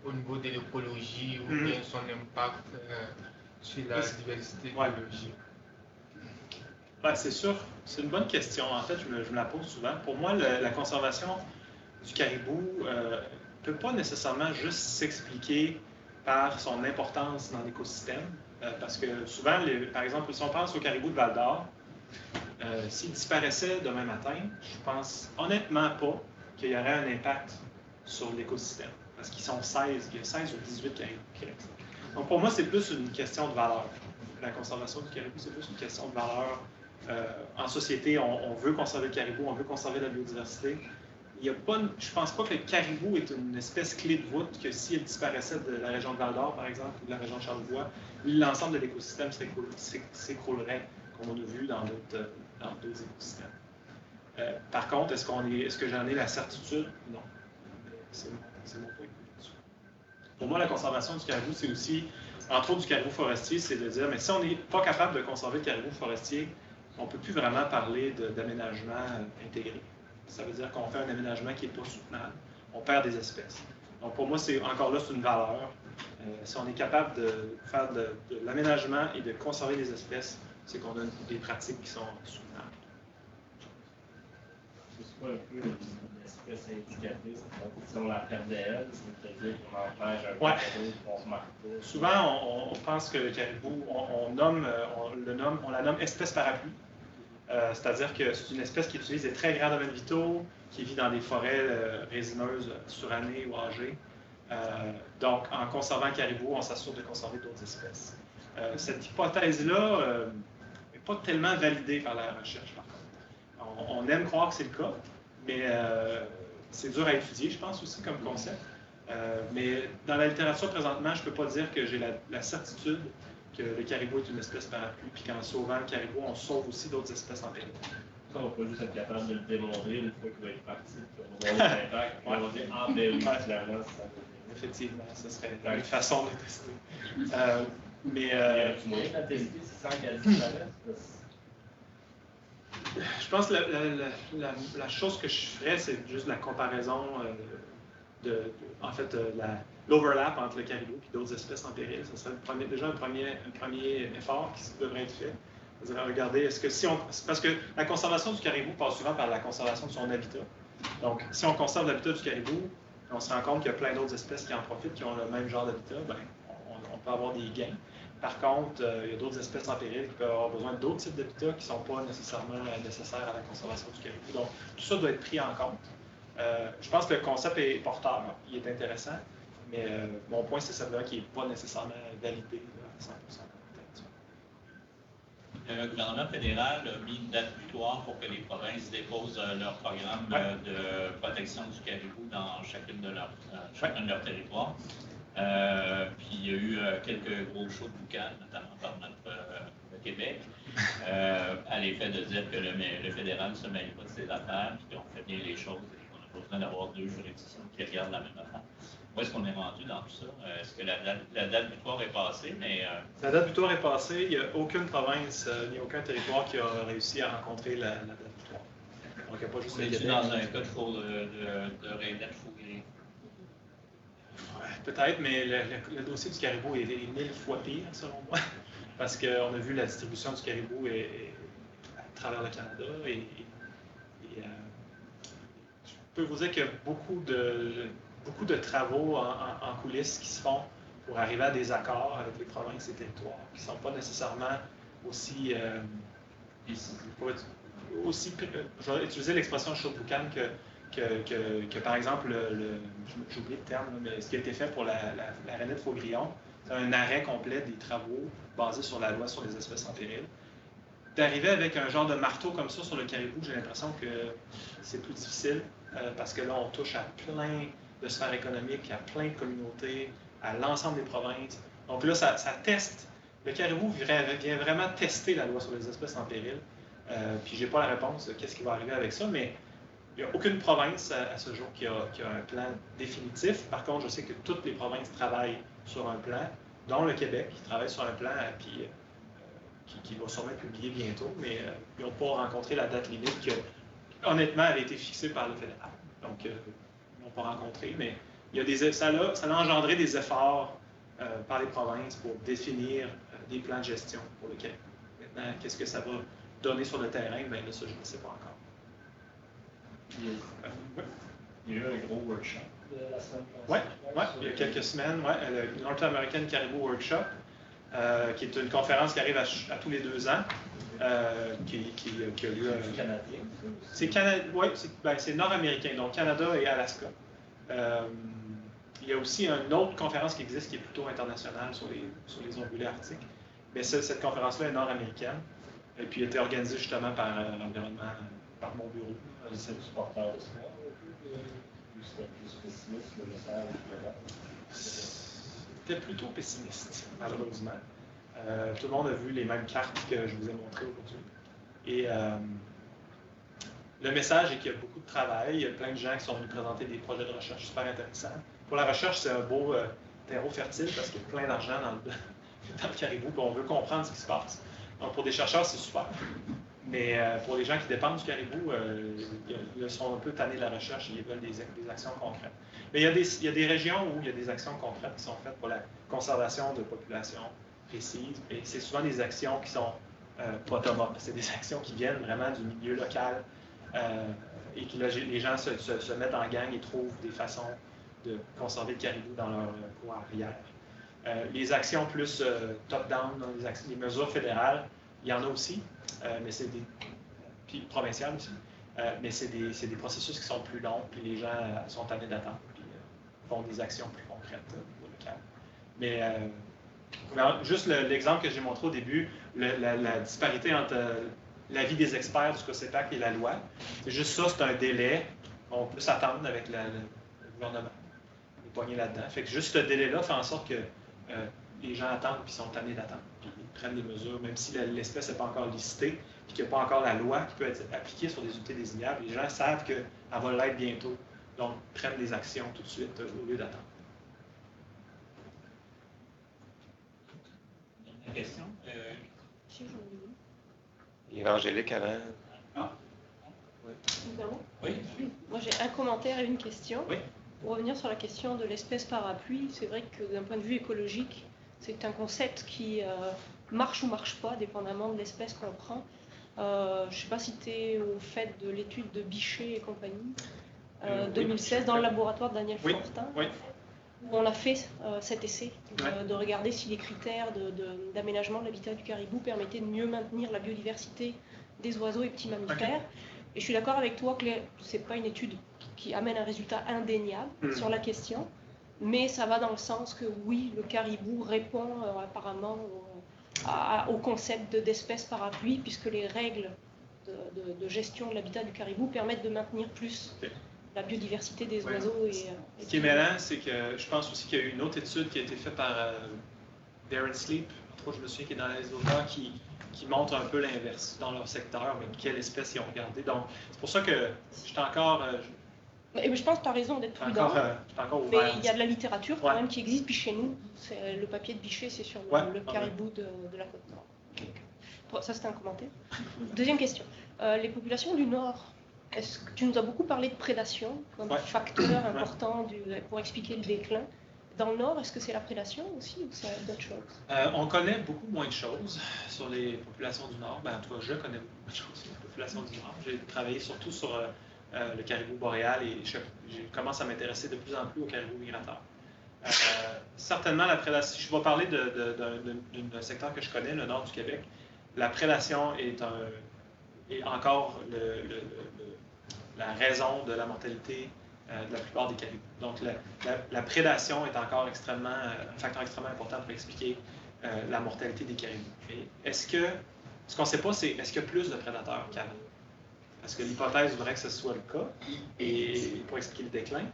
au niveau de l'écologie ou bien son impact sur la diversité biologique? C'est sûr, c'est une bonne question. En fait, je me la pose souvent. Pour moi, la conservation du caribou ne peut pas nécessairement juste s'expliquer par son importance dans l'écosystème. Parce que souvent, par exemple, si on pense au caribou de Val-d'Or, s'il disparaissait demain matin, je pense honnêtement pas qu'il y aurait un impact sur l'écosystème. Parce qu'ils sont 16, il y a 16 ou 18 caribous qui restent. Donc pour moi, c'est plus une question de valeur. La conservation du caribou, c'est plus une question de valeur. En société, on veut conserver le caribou, on veut conserver la biodiversité. Je ne pense pas que le caribou est une espèce clé de voûte que si elle disparaissait de la région de Val-d'Or, par exemple, ou de la région de Charlevoix, l'ensemble de l'écosystème s'écroulerait, comme on a vu dans d'autres écosystèmes. Par contre, est-ce que j'en ai la certitude? Non. C'est mon point de vue. Pour moi, la conservation du caribou, c'est aussi, entre autres du caribou forestier, c'est de dire, mais si on n'est pas capable de conserver le caribou forestier, on ne peut plus vraiment parler d'aménagement intégré. Ça veut dire qu'on fait un aménagement qui n'est pas soutenable. On perd des espèces. Donc pour moi, encore là, c'est une valeur. Si on est capable de faire de l'aménagement et de conserver des espèces, c'est qu'on a des pratiques qui sont soutenables. C'est pas un peu l'espèce indicatrice. Si on la perdait elle, c'est-à-dire qu'on empêche un caribou, qu'on se marque pas. Souvent, on pense que le caribou, on la nomme espèce parapluie. C'est-à-dire que c'est une espèce qui utilise des très grands domaines vitaux, qui vit dans des forêts résineuses surannées ou âgées. Donc, en conservant le caribou, on s'assure de conserver d'autres espèces. Cette hypothèse-là n'est pas tellement validée par la recherche, par contre. On aime croire que c'est le cas, mais c'est dur à étudier, je pense, aussi, comme concept. Mais dans la littérature, présentement, je ne peux pas dire que j'ai la certitude que le caribou est une espèce parapluie, puis qu'en sauvant le caribou, on sauve aussi d'autres espèces en péril. Ça, on peut juste être capable de le démontrer une fois qu'il va être parti, puis on va voir l'impact, on va dire « Ah, ben oui, finalement, ça va. » Effectivement, ce serait une façon de tester. Mais... Tu moyen de la tester sans qu'elle disparaisse? Je pense que la chose que je ferais, c'est juste la comparaison l'overlap entre le caribou et d'autres espèces en péril. Ce serait déjà un premier effort qui devrait être fait. C'est-à-dire, regardez, parce que la conservation du caribou passe souvent par la conservation de son habitat. Donc, si on conserve l'habitat du caribou, on se rend compte qu'il y a plein d'autres espèces qui en profitent, qui ont le même genre d'habitat, on peut avoir des gains. Par contre, il y a d'autres espèces en péril qui peuvent avoir besoin d'autres types d'habitats qui ne sont pas nécessairement nécessaires à la conservation du caribou. Donc, tout ça doit être pris en compte. Je pense que le concept est porteur, il est intéressant, Mais mon point, c'est celui-là qui n'est pas nécessairement validé à 100%. Le gouvernement fédéral a mis une date butoir pour que les provinces déposent leur programme de protection du caribou dans chacun de leurs territoires. Puis il y a eu quelques gros shows de boucan, notamment par le Québec, à l'effet de dire que le fédéral ne se mêle pas de ses affaires, puis qu'on fait bien les choses et qu'on n'a pas besoin d'avoir deux juridictions qui regardent la même affaire. Où est-ce qu'on est rendu dans tout ça? Est-ce que la date butoir est passée? La date butoir est passée. Il n'y a aucune province ni aucun territoire qui a réussi à rencontrer la date butoir. Donc, il n'y a pas juste le Québec. Dans un cas de raidette fouillée? Peut-être, mais le dossier du caribou est 1000 fois pire, selon moi, parce qu'on a vu la distribution du caribou à travers le Canada. Je peux vous dire qu'il y a beaucoup de travaux en coulisses qui se font pour arriver à des accords avec les provinces et territoires, qui ne sont pas nécessairement aussi je vais utiliser l'expression chaud boucan que par exemple, j'ai oublié le terme, mais ce qui a été fait pour la rainette Faugrillon, c'est un arrêt complet des travaux basés sur la loi sur les espèces en péril. D'arriver avec un genre de marteau comme ça sur le caribou, j'ai l'impression que c'est plus difficile, parce que là, on touche à plein de sphères économiques, à plein de communautés, à l'ensemble des provinces. Donc là, ça teste. Le caribou vient vraiment tester la loi sur les espèces en péril. Puis j'ai pas la réponse de qu'est-ce qui va arriver avec ça, mais il n'y a aucune province à ce jour qui a un plan définitif. Par contre, je sais que toutes les provinces travaillent sur un plan, dont le Québec, qui travaille sur un plan puis, qui va sûrement être publié bientôt, mais ils n'ont pas rencontré la date limite qui, honnêtement, avait été fixée par le fédéral. Donc, ils n'ont pas rencontré, mais ça a engendré des efforts par les provinces pour définir des plans de gestion pour le Québec. Maintenant, qu'est-ce que ça va donner sur le terrain? Bien là, ça, je ne sais pas encore. Il y a eu un gros workshop la semaine passée. Oui, il y a quelques semaines, le North American Caribou Workshop, qui est une conférence qui arrive à tous les 2 ans, qui a lieu. C'est canadien? C'est nord-américain, donc Canada et Alaska. Il y a aussi une autre conférence qui existe qui est plutôt internationale sur les ongulés arctiques. Mais cette conférence-là est nord-américaine, et puis a été organisée justement par l'environnement, par mon bureau. C'est du porteur de soi, ou c'était plus pessimiste le message? C'était plutôt pessimiste, malheureusement. Tout le monde a vu les mêmes cartes que je vous ai montrées aujourd'hui. Et le message est qu'il y a beaucoup de travail. Il y a plein de gens qui sont venus présenter des projets de recherche super intéressants. Pour la recherche, c'est un beau terreau fertile parce qu'il y a plein d'argent dans le caribou, puis on veut comprendre ce qui se passe. Donc, pour des chercheurs, c'est super. Mais pour les gens qui dépendent du caribou, ils sont un peu tannés de la recherche et ils veulent des actions concrètes. Mais il y a des régions où il y a des actions concrètes qui sont faites pour la conservation de populations précises. Et c'est souvent des actions qui sont bottom-up. C'est des actions qui viennent vraiment du milieu local et que les gens se mettent en gang et trouvent des façons de conserver le caribou dans leur cours arrière. Les actions plus top-down, les mesures fédérales, il y en a aussi, mais c'est puis provinciales aussi, mais c'est des processus qui sont plus longs, puis les gens sont tannés d'attendre, puis font des actions plus concrètes au niveau local. Mais juste l'exemple que j'ai montré au début, la disparité entre l'avis des experts du COSEPAC et la loi, c'est juste ça, c'est un délai. On peut s'attendre avec le gouvernement, les poignées là-dedans. Fait que juste ce délai-là fait en sorte que les gens attendent puis sont tannés d'attendre. Puis ils prennent des mesures, même si l'espèce n'est pas encore licitée, puis qu'il n'y a pas encore la loi qui peut être appliquée sur des unités désignables. Les gens savent qu'elle va l'être bientôt. Donc, ils prennent des actions tout de suite au lieu d'attendre. Une question? Évangélique avant. Ah. Oui. Moi, j'ai un commentaire et une question. Oui. Pour revenir sur la question de l'espèce parapluie, c'est vrai que d'un point de vue écologique, c'est un concept qui marche ou marche pas, dépendamment de l'espèce qu'on prend. Je ne sais pas si tu es au fait de l'étude de Bichet et compagnie, 2016, dans le laboratoire de Daniel Fortin, où on a fait cet essai de regarder si les critères d'aménagement de l'habitat du caribou permettaient de mieux maintenir la biodiversité des oiseaux et petits mammifères. Et je suis d'accord avec toi que ce n'est pas une étude qui amène un résultat indéniable sur la question, mais ça va dans le sens que oui, le caribou répond apparemment au concept d'espèce parapluie, puisque les règles de gestion de l'habitat du caribou permettent de maintenir plus la biodiversité des oiseaux. Ce qui est mêlant, c'est que je pense aussi qu'il y a eu une autre étude qui a été faite par Darren Sleep, je me souviens, qui est dans les auteurs, qui montre un peu l'inverse dans leur secteur, mais quelle espèce ils ont regardé. Donc, c'est pour ça que je suis encore... je pense que tu as raison d'être prudent. Encore ouvert. Mais il y a de la littérature quand même qui existe, puis chez nous, le papier de Bichet, c'est sur le caribou de la côte nord. Okay. Ça, c'était un commentaire. Deuxième question. Les populations du nord, est-ce que tu nous as beaucoup parlé de prédation comme facteur important pour expliquer le déclin. Dans le nord, est-ce que c'est la prédation aussi ou c'est d'autres choses? On connaît beaucoup moins de choses sur les populations du nord. En tout cas, je connais beaucoup moins de choses sur les populations du nord. J'ai travaillé surtout sur le caribou boréal et je commence à m'intéresser de plus en plus au caribou migrateur. Certainement, la prédation, je vais parler d'un secteur que je connais, le nord du Québec. La prédation est encore la raison de la mortalité de la plupart des caribous. Donc, la prédation est encore un facteur extrêmement important pour expliquer la mortalité des caribous. Et ce qu'on ne sait pas, c'est est-ce qu'il y a plus de prédateurs qu'avant? Parce que l'hypothèse voudrait que ce soit le cas, et pour expliquer le déclin.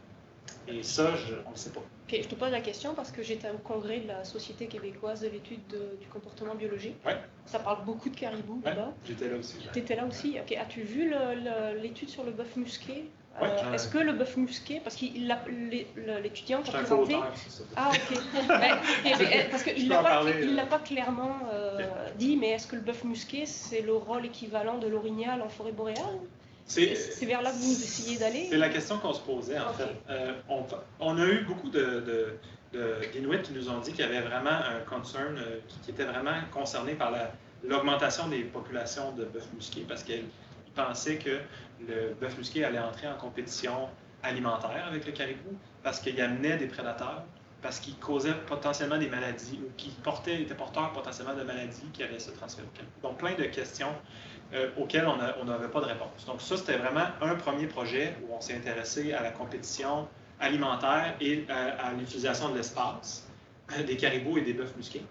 Et ça, on ne le sait pas. Okay, je te pose la question parce que j'étais au congrès de la Société québécoise de l'étude du comportement biologique. Ouais. Ça parle beaucoup de caribous là-bas. J'étais là aussi. Tu étais là aussi. Okay. As-tu vu l'étude sur le bœuf musqué? Est-ce que le bœuf musqué, parce que l'étudiant a présenté... Ah, ok. Parce qu'il ne l'a pas clairement dit, mais est-ce que le bœuf musqué, c'est le rôle équivalent de l'orignal en forêt boréale? C'est vers là que vous essayez d'aller? C'est la question qu'on se posait, en fait. On a eu beaucoup d'Inuits qui nous ont dit qu'il y avait vraiment un concern, qui était vraiment concerné par l'augmentation des populations de bœuf musqué, parce qu'ils pensaient que le bœuf musqué allait entrer en compétition alimentaire avec le caribou, parce qu'il amenait des prédateurs, parce qu'il causait potentiellement des maladies, ou qu'il était porteur potentiellement de maladies qui allaient se transférer au caribou. Donc, plein de questions auxquelles on n'avait pas de réponse. Donc, ça, c'était vraiment un premier projet où on s'est intéressé à la compétition alimentaire et à l'utilisation de l'espace des caribous et des bœufs musqués.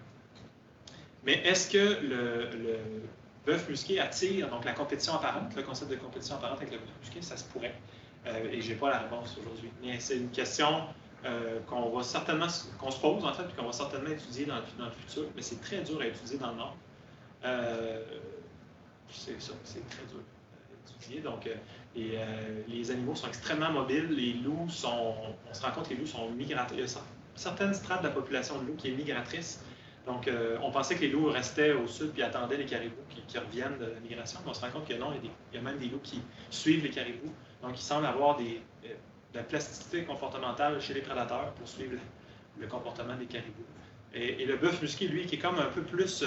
Mais est-ce que le bœuf musqué attire donc la compétition apparente, le concept de compétition apparente avec le bœuf musqué? Ça se pourrait. Et je n'ai pas la réponse aujourd'hui. Mais c'est une question qu'on se pose en fait, et qu'on va certainement étudier dans le futur. Mais c'est très dur à étudier dans le Nord. C'est ça, c'est très dur à étudier. Donc, les animaux sont extrêmement mobiles. Les loups on se rend compte que les loups sont migrateurs. Il y a certaines strates de la population de loups qui est migratrice. Donc, on pensait que les loups restaient au sud puis attendaient les caribous qui reviennent de la migration. Mais on se rend compte que non, il y a même des loups qui suivent les caribous. Donc, il semble avoir de la plasticité comportementale chez les prédateurs pour suivre le comportement des caribous. Et le bœuf musqué, lui, qui est comme un peu plus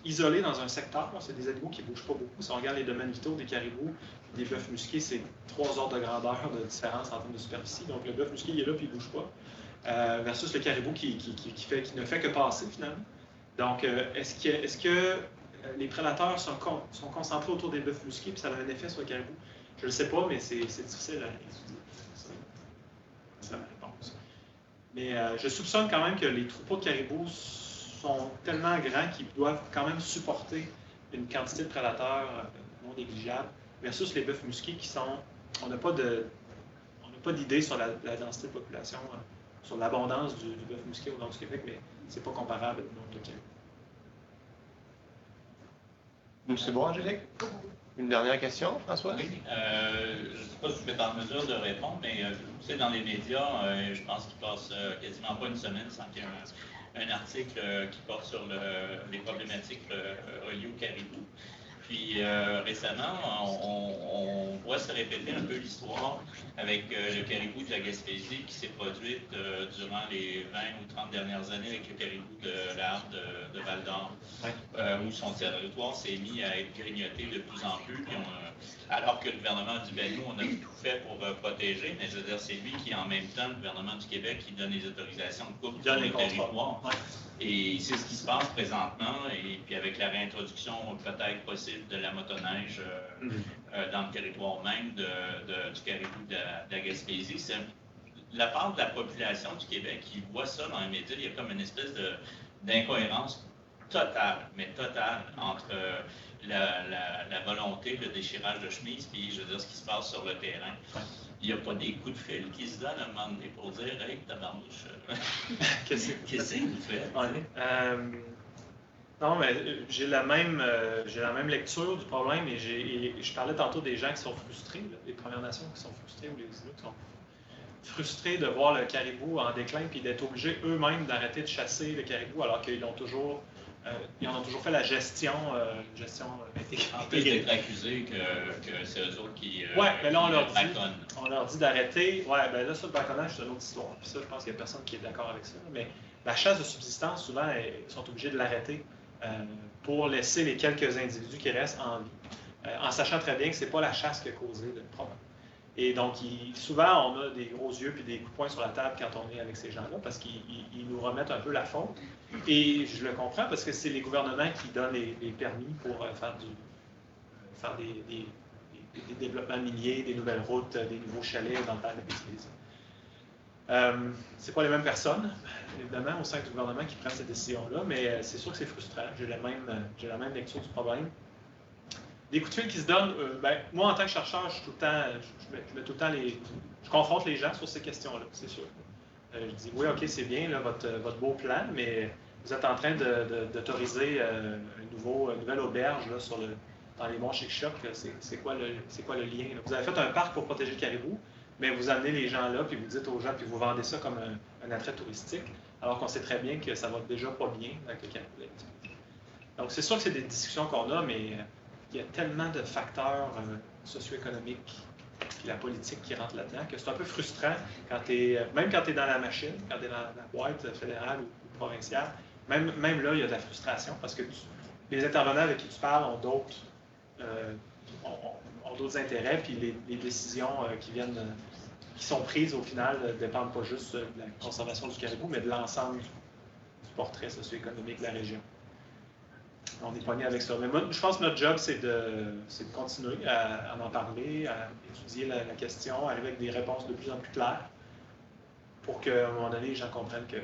isolé dans un secteur. C'est des animaux qui ne bougent pas beaucoup. Si on regarde les domaines vitaux des caribous, des bœufs musqués, c'est 3 ordres de grandeur de différence en termes de superficie. Donc, le bœuf musqué, il est là puis il ne bouge pas. Versus le caribou qui ne fait que passer, finalement. Donc, est-ce que les prédateurs sont concentrés autour des bœufs musqués puis ça a un effet sur le caribou? Je ne le sais pas, mais c'est difficile à étudier. C'est ma réponse. Mais je soupçonne quand même que les troupeaux de caribous sont tellement grands qu'ils doivent quand même supporter une quantité de prédateurs non négligeable, versus les bœufs musqués qui sont... On n'a pas d'idée sur la densité de population, sur l'abondance du bœuf musqué au nord du Québec, mais c'est pas comparable au nombre de caribous. C'est bon, Angélique? Une dernière question, François? Oui. Je ne sais pas si je vais être en mesure de répondre, mais tu sais, dans les médias, je pense qu'il passe quasiment pas une semaine sans qu'il y ait un article qui porte sur les problématiques reliées au caribou. Puis récemment, on voit se répéter un peu l'histoire avec le caribou de la Gaspésie qui s'est produite durant les 20 ou 30 dernières années avec le caribou de l'Arbre de Val-d'Or, où son territoire s'est mis à être grignoté de plus en plus. Puis alors que le gouvernement du Bénin, on a tout fait pour protéger, mais je veux dire, c'est lui qui, en même temps, le gouvernement du Québec, qui donne les autorisations de coupe sur le territoire. Et c'est ce qui se passe présentement, et puis avec la réintroduction peut-être possible de la motoneige dans le territoire même du caribou de la Gaspésie, la part de la population du Québec qui voit ça dans les médias, il y a comme une espèce d'incohérence totale, mais totale, entre la volonté, le déchirage de chemise, puis je veux dire ce qui se passe sur le terrain. Il n'y a pas des coups de fil qui se donnent à un moment donné pour dire « Hey, tabarnouche, qu'est-ce que vous faites? » Non, mais j'ai la même lecture du problème et je parlais tantôt des gens qui sont frustrés, là, les Premières Nations qui sont frustrés ou les Inuits qui sont frustrés de voir le caribou en déclin puis d'être obligés eux-mêmes d'arrêter de chasser le caribou alors qu'ils ont toujours fait la gestion intégrée. En plus d'être accusés que c'est eux autres qui mais là on leur dit d'arrêter. Ouais, ben là ça le braconnage c'est une autre histoire. Puis ça, je pense qu'il n'y a personne qui est d'accord avec ça. Mais la chasse de subsistance, souvent, ils sont obligés de l'arrêter pour laisser les quelques individus qui restent en vie, en sachant très bien que c'est pas la chasse qui a causé le problème. Et donc, souvent, on a des gros yeux puis des coups de poing sur la table quand on est avec ces gens-là, parce qu'ils nous remettent un peu la faute. Et je le comprends, parce que c'est les gouvernements qui donnent les permis pour faire des développements miniers, des nouvelles routes, des nouveaux chalets dans le temps de la bêtise. C'est pas les mêmes personnes, évidemment, au sein du gouvernement qui prennent ces décisions-là, mais c'est sûr que c'est frustrant. J'ai la même lecture du problème. Des coups de fil qui se donnent, moi en tant que chercheur, je mets tout le temps je confronte les gens sur ces questions-là, c'est sûr. Je dis oui, ok, c'est bien là, votre beau plan, mais vous êtes en train d'autoriser une nouvelle auberge là, dans les monts Chic-Choc. C'est quoi le lien? Là? Vous avez fait un parc pour protéger le caribou, mais vous amenez les gens là, puis vous dites aux gens, puis vous vendez ça comme un attrait touristique, alors qu'on sait très bien que ça va déjà pas bien avec le caribou. Donc c'est sûr que c'est des discussions qu'on a, mais il y a tellement de facteurs socio-économiques et la politique qui rentrent là-dedans que c'est un peu frustrant même quand tu es dans la machine, quand tu es dans la boîte fédérale ou provinciale, même là, il y a de la frustration parce que les intervenants avec qui tu parles ont d'autres intérêts, puis les décisions qui sont prises au final ne dépendent pas juste de la conservation du caribou, mais de l'ensemble du portrait socio-économique de la région. On est pogné avec ça. Mais moi, je pense que notre job, c'est de continuer à en parler, à étudier la question, arriver avec des réponses de plus en plus claires pour qu'à un moment donné, les gens comprennent que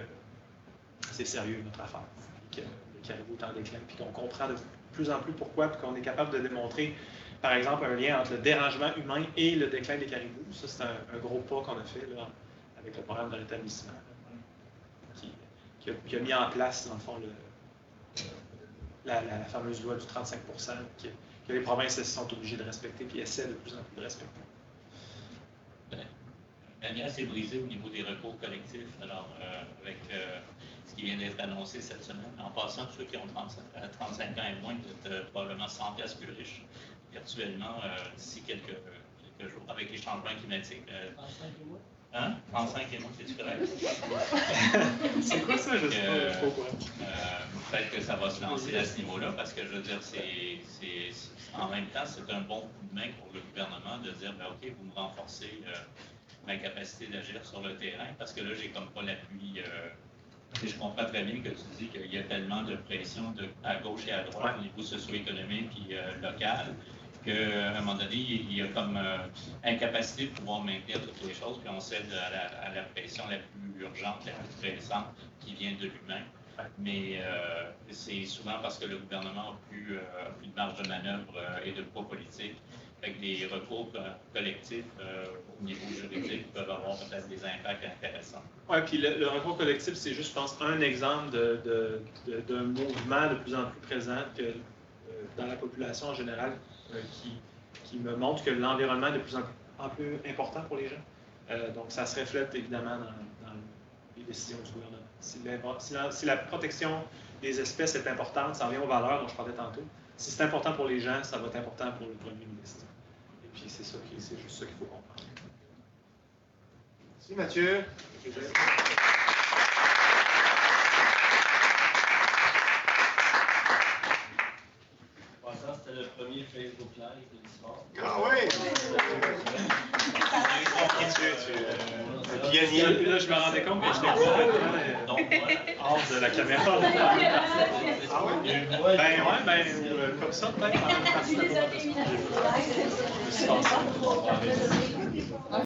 c'est sérieux notre affaire, que le caribou est en déclin, puis qu'on comprend de plus en plus pourquoi, puis qu'on est capable de démontrer, par exemple, un lien entre le dérangement humain et le déclin des caribous. Ça, c'est un gros pas qu'on a fait là, avec le programme de rétablissement qui a mis en place, dans le fond, la fameuse loi du 35% que les provinces sont obligées de respecter puis essaient de plus en plus de respecter. La glace est brisée au niveau des recours collectifs, alors avec ce qui vient d'être annoncé cette semaine. En passant, ceux qui ont 35 ans et moins, vous êtes probablement 100 piastres plus riches virtuellement d'ici quelques jours avec les changements climatiques. 35 et moins, c'est-tu correct? C'est quoi ça? Je sais pas trop quoi. Peut-être que ça va se lancer à ce niveau-là, parce que je veux dire, en même temps, c'est un bon coup de main pour le gouvernement de dire, OK, vous me renforcez ma capacité d'agir sur le terrain, parce que là, j'ai comme pas l'appui. Et je comprends très bien que tu dis qu'il y a tellement de pression à gauche et à droite au niveau socio-économique et local, qu'à un moment donné, il y a comme incapacité de pouvoir maintenir toutes les choses, puis on cède à la pression la plus urgente, la plus pressante qui vient de l'humain. Mais c'est souvent parce que le gouvernement n'a plus de marge de manœuvre et de poids politique. Avec des recours collectifs au niveau juridique peuvent avoir peut-être des impacts intéressants. Oui, puis le recours collectif, c'est juste, je pense, un exemple d'un mouvement de plus en plus présent que, dans la population en général qui me montre que l'environnement est de plus en plus important pour les gens. Donc, ça se reflète évidemment dans les décisions du gouvernement. Si la protection des espèces est importante, ça revient aux valeurs dont je parlais tantôt. Si c'est important pour les gens, ça va être important pour le premier ministre. Et puis, c'est juste ça qu'il faut comprendre. Merci, Mathieu. C'était le premier Facebook Live de l'histoire. Ah oui! Pionnier. Là, je me rendais compte que j'étais complètement hors de la caméra. Ah oui? Comme ça, peut-être, par une partie de la conversation.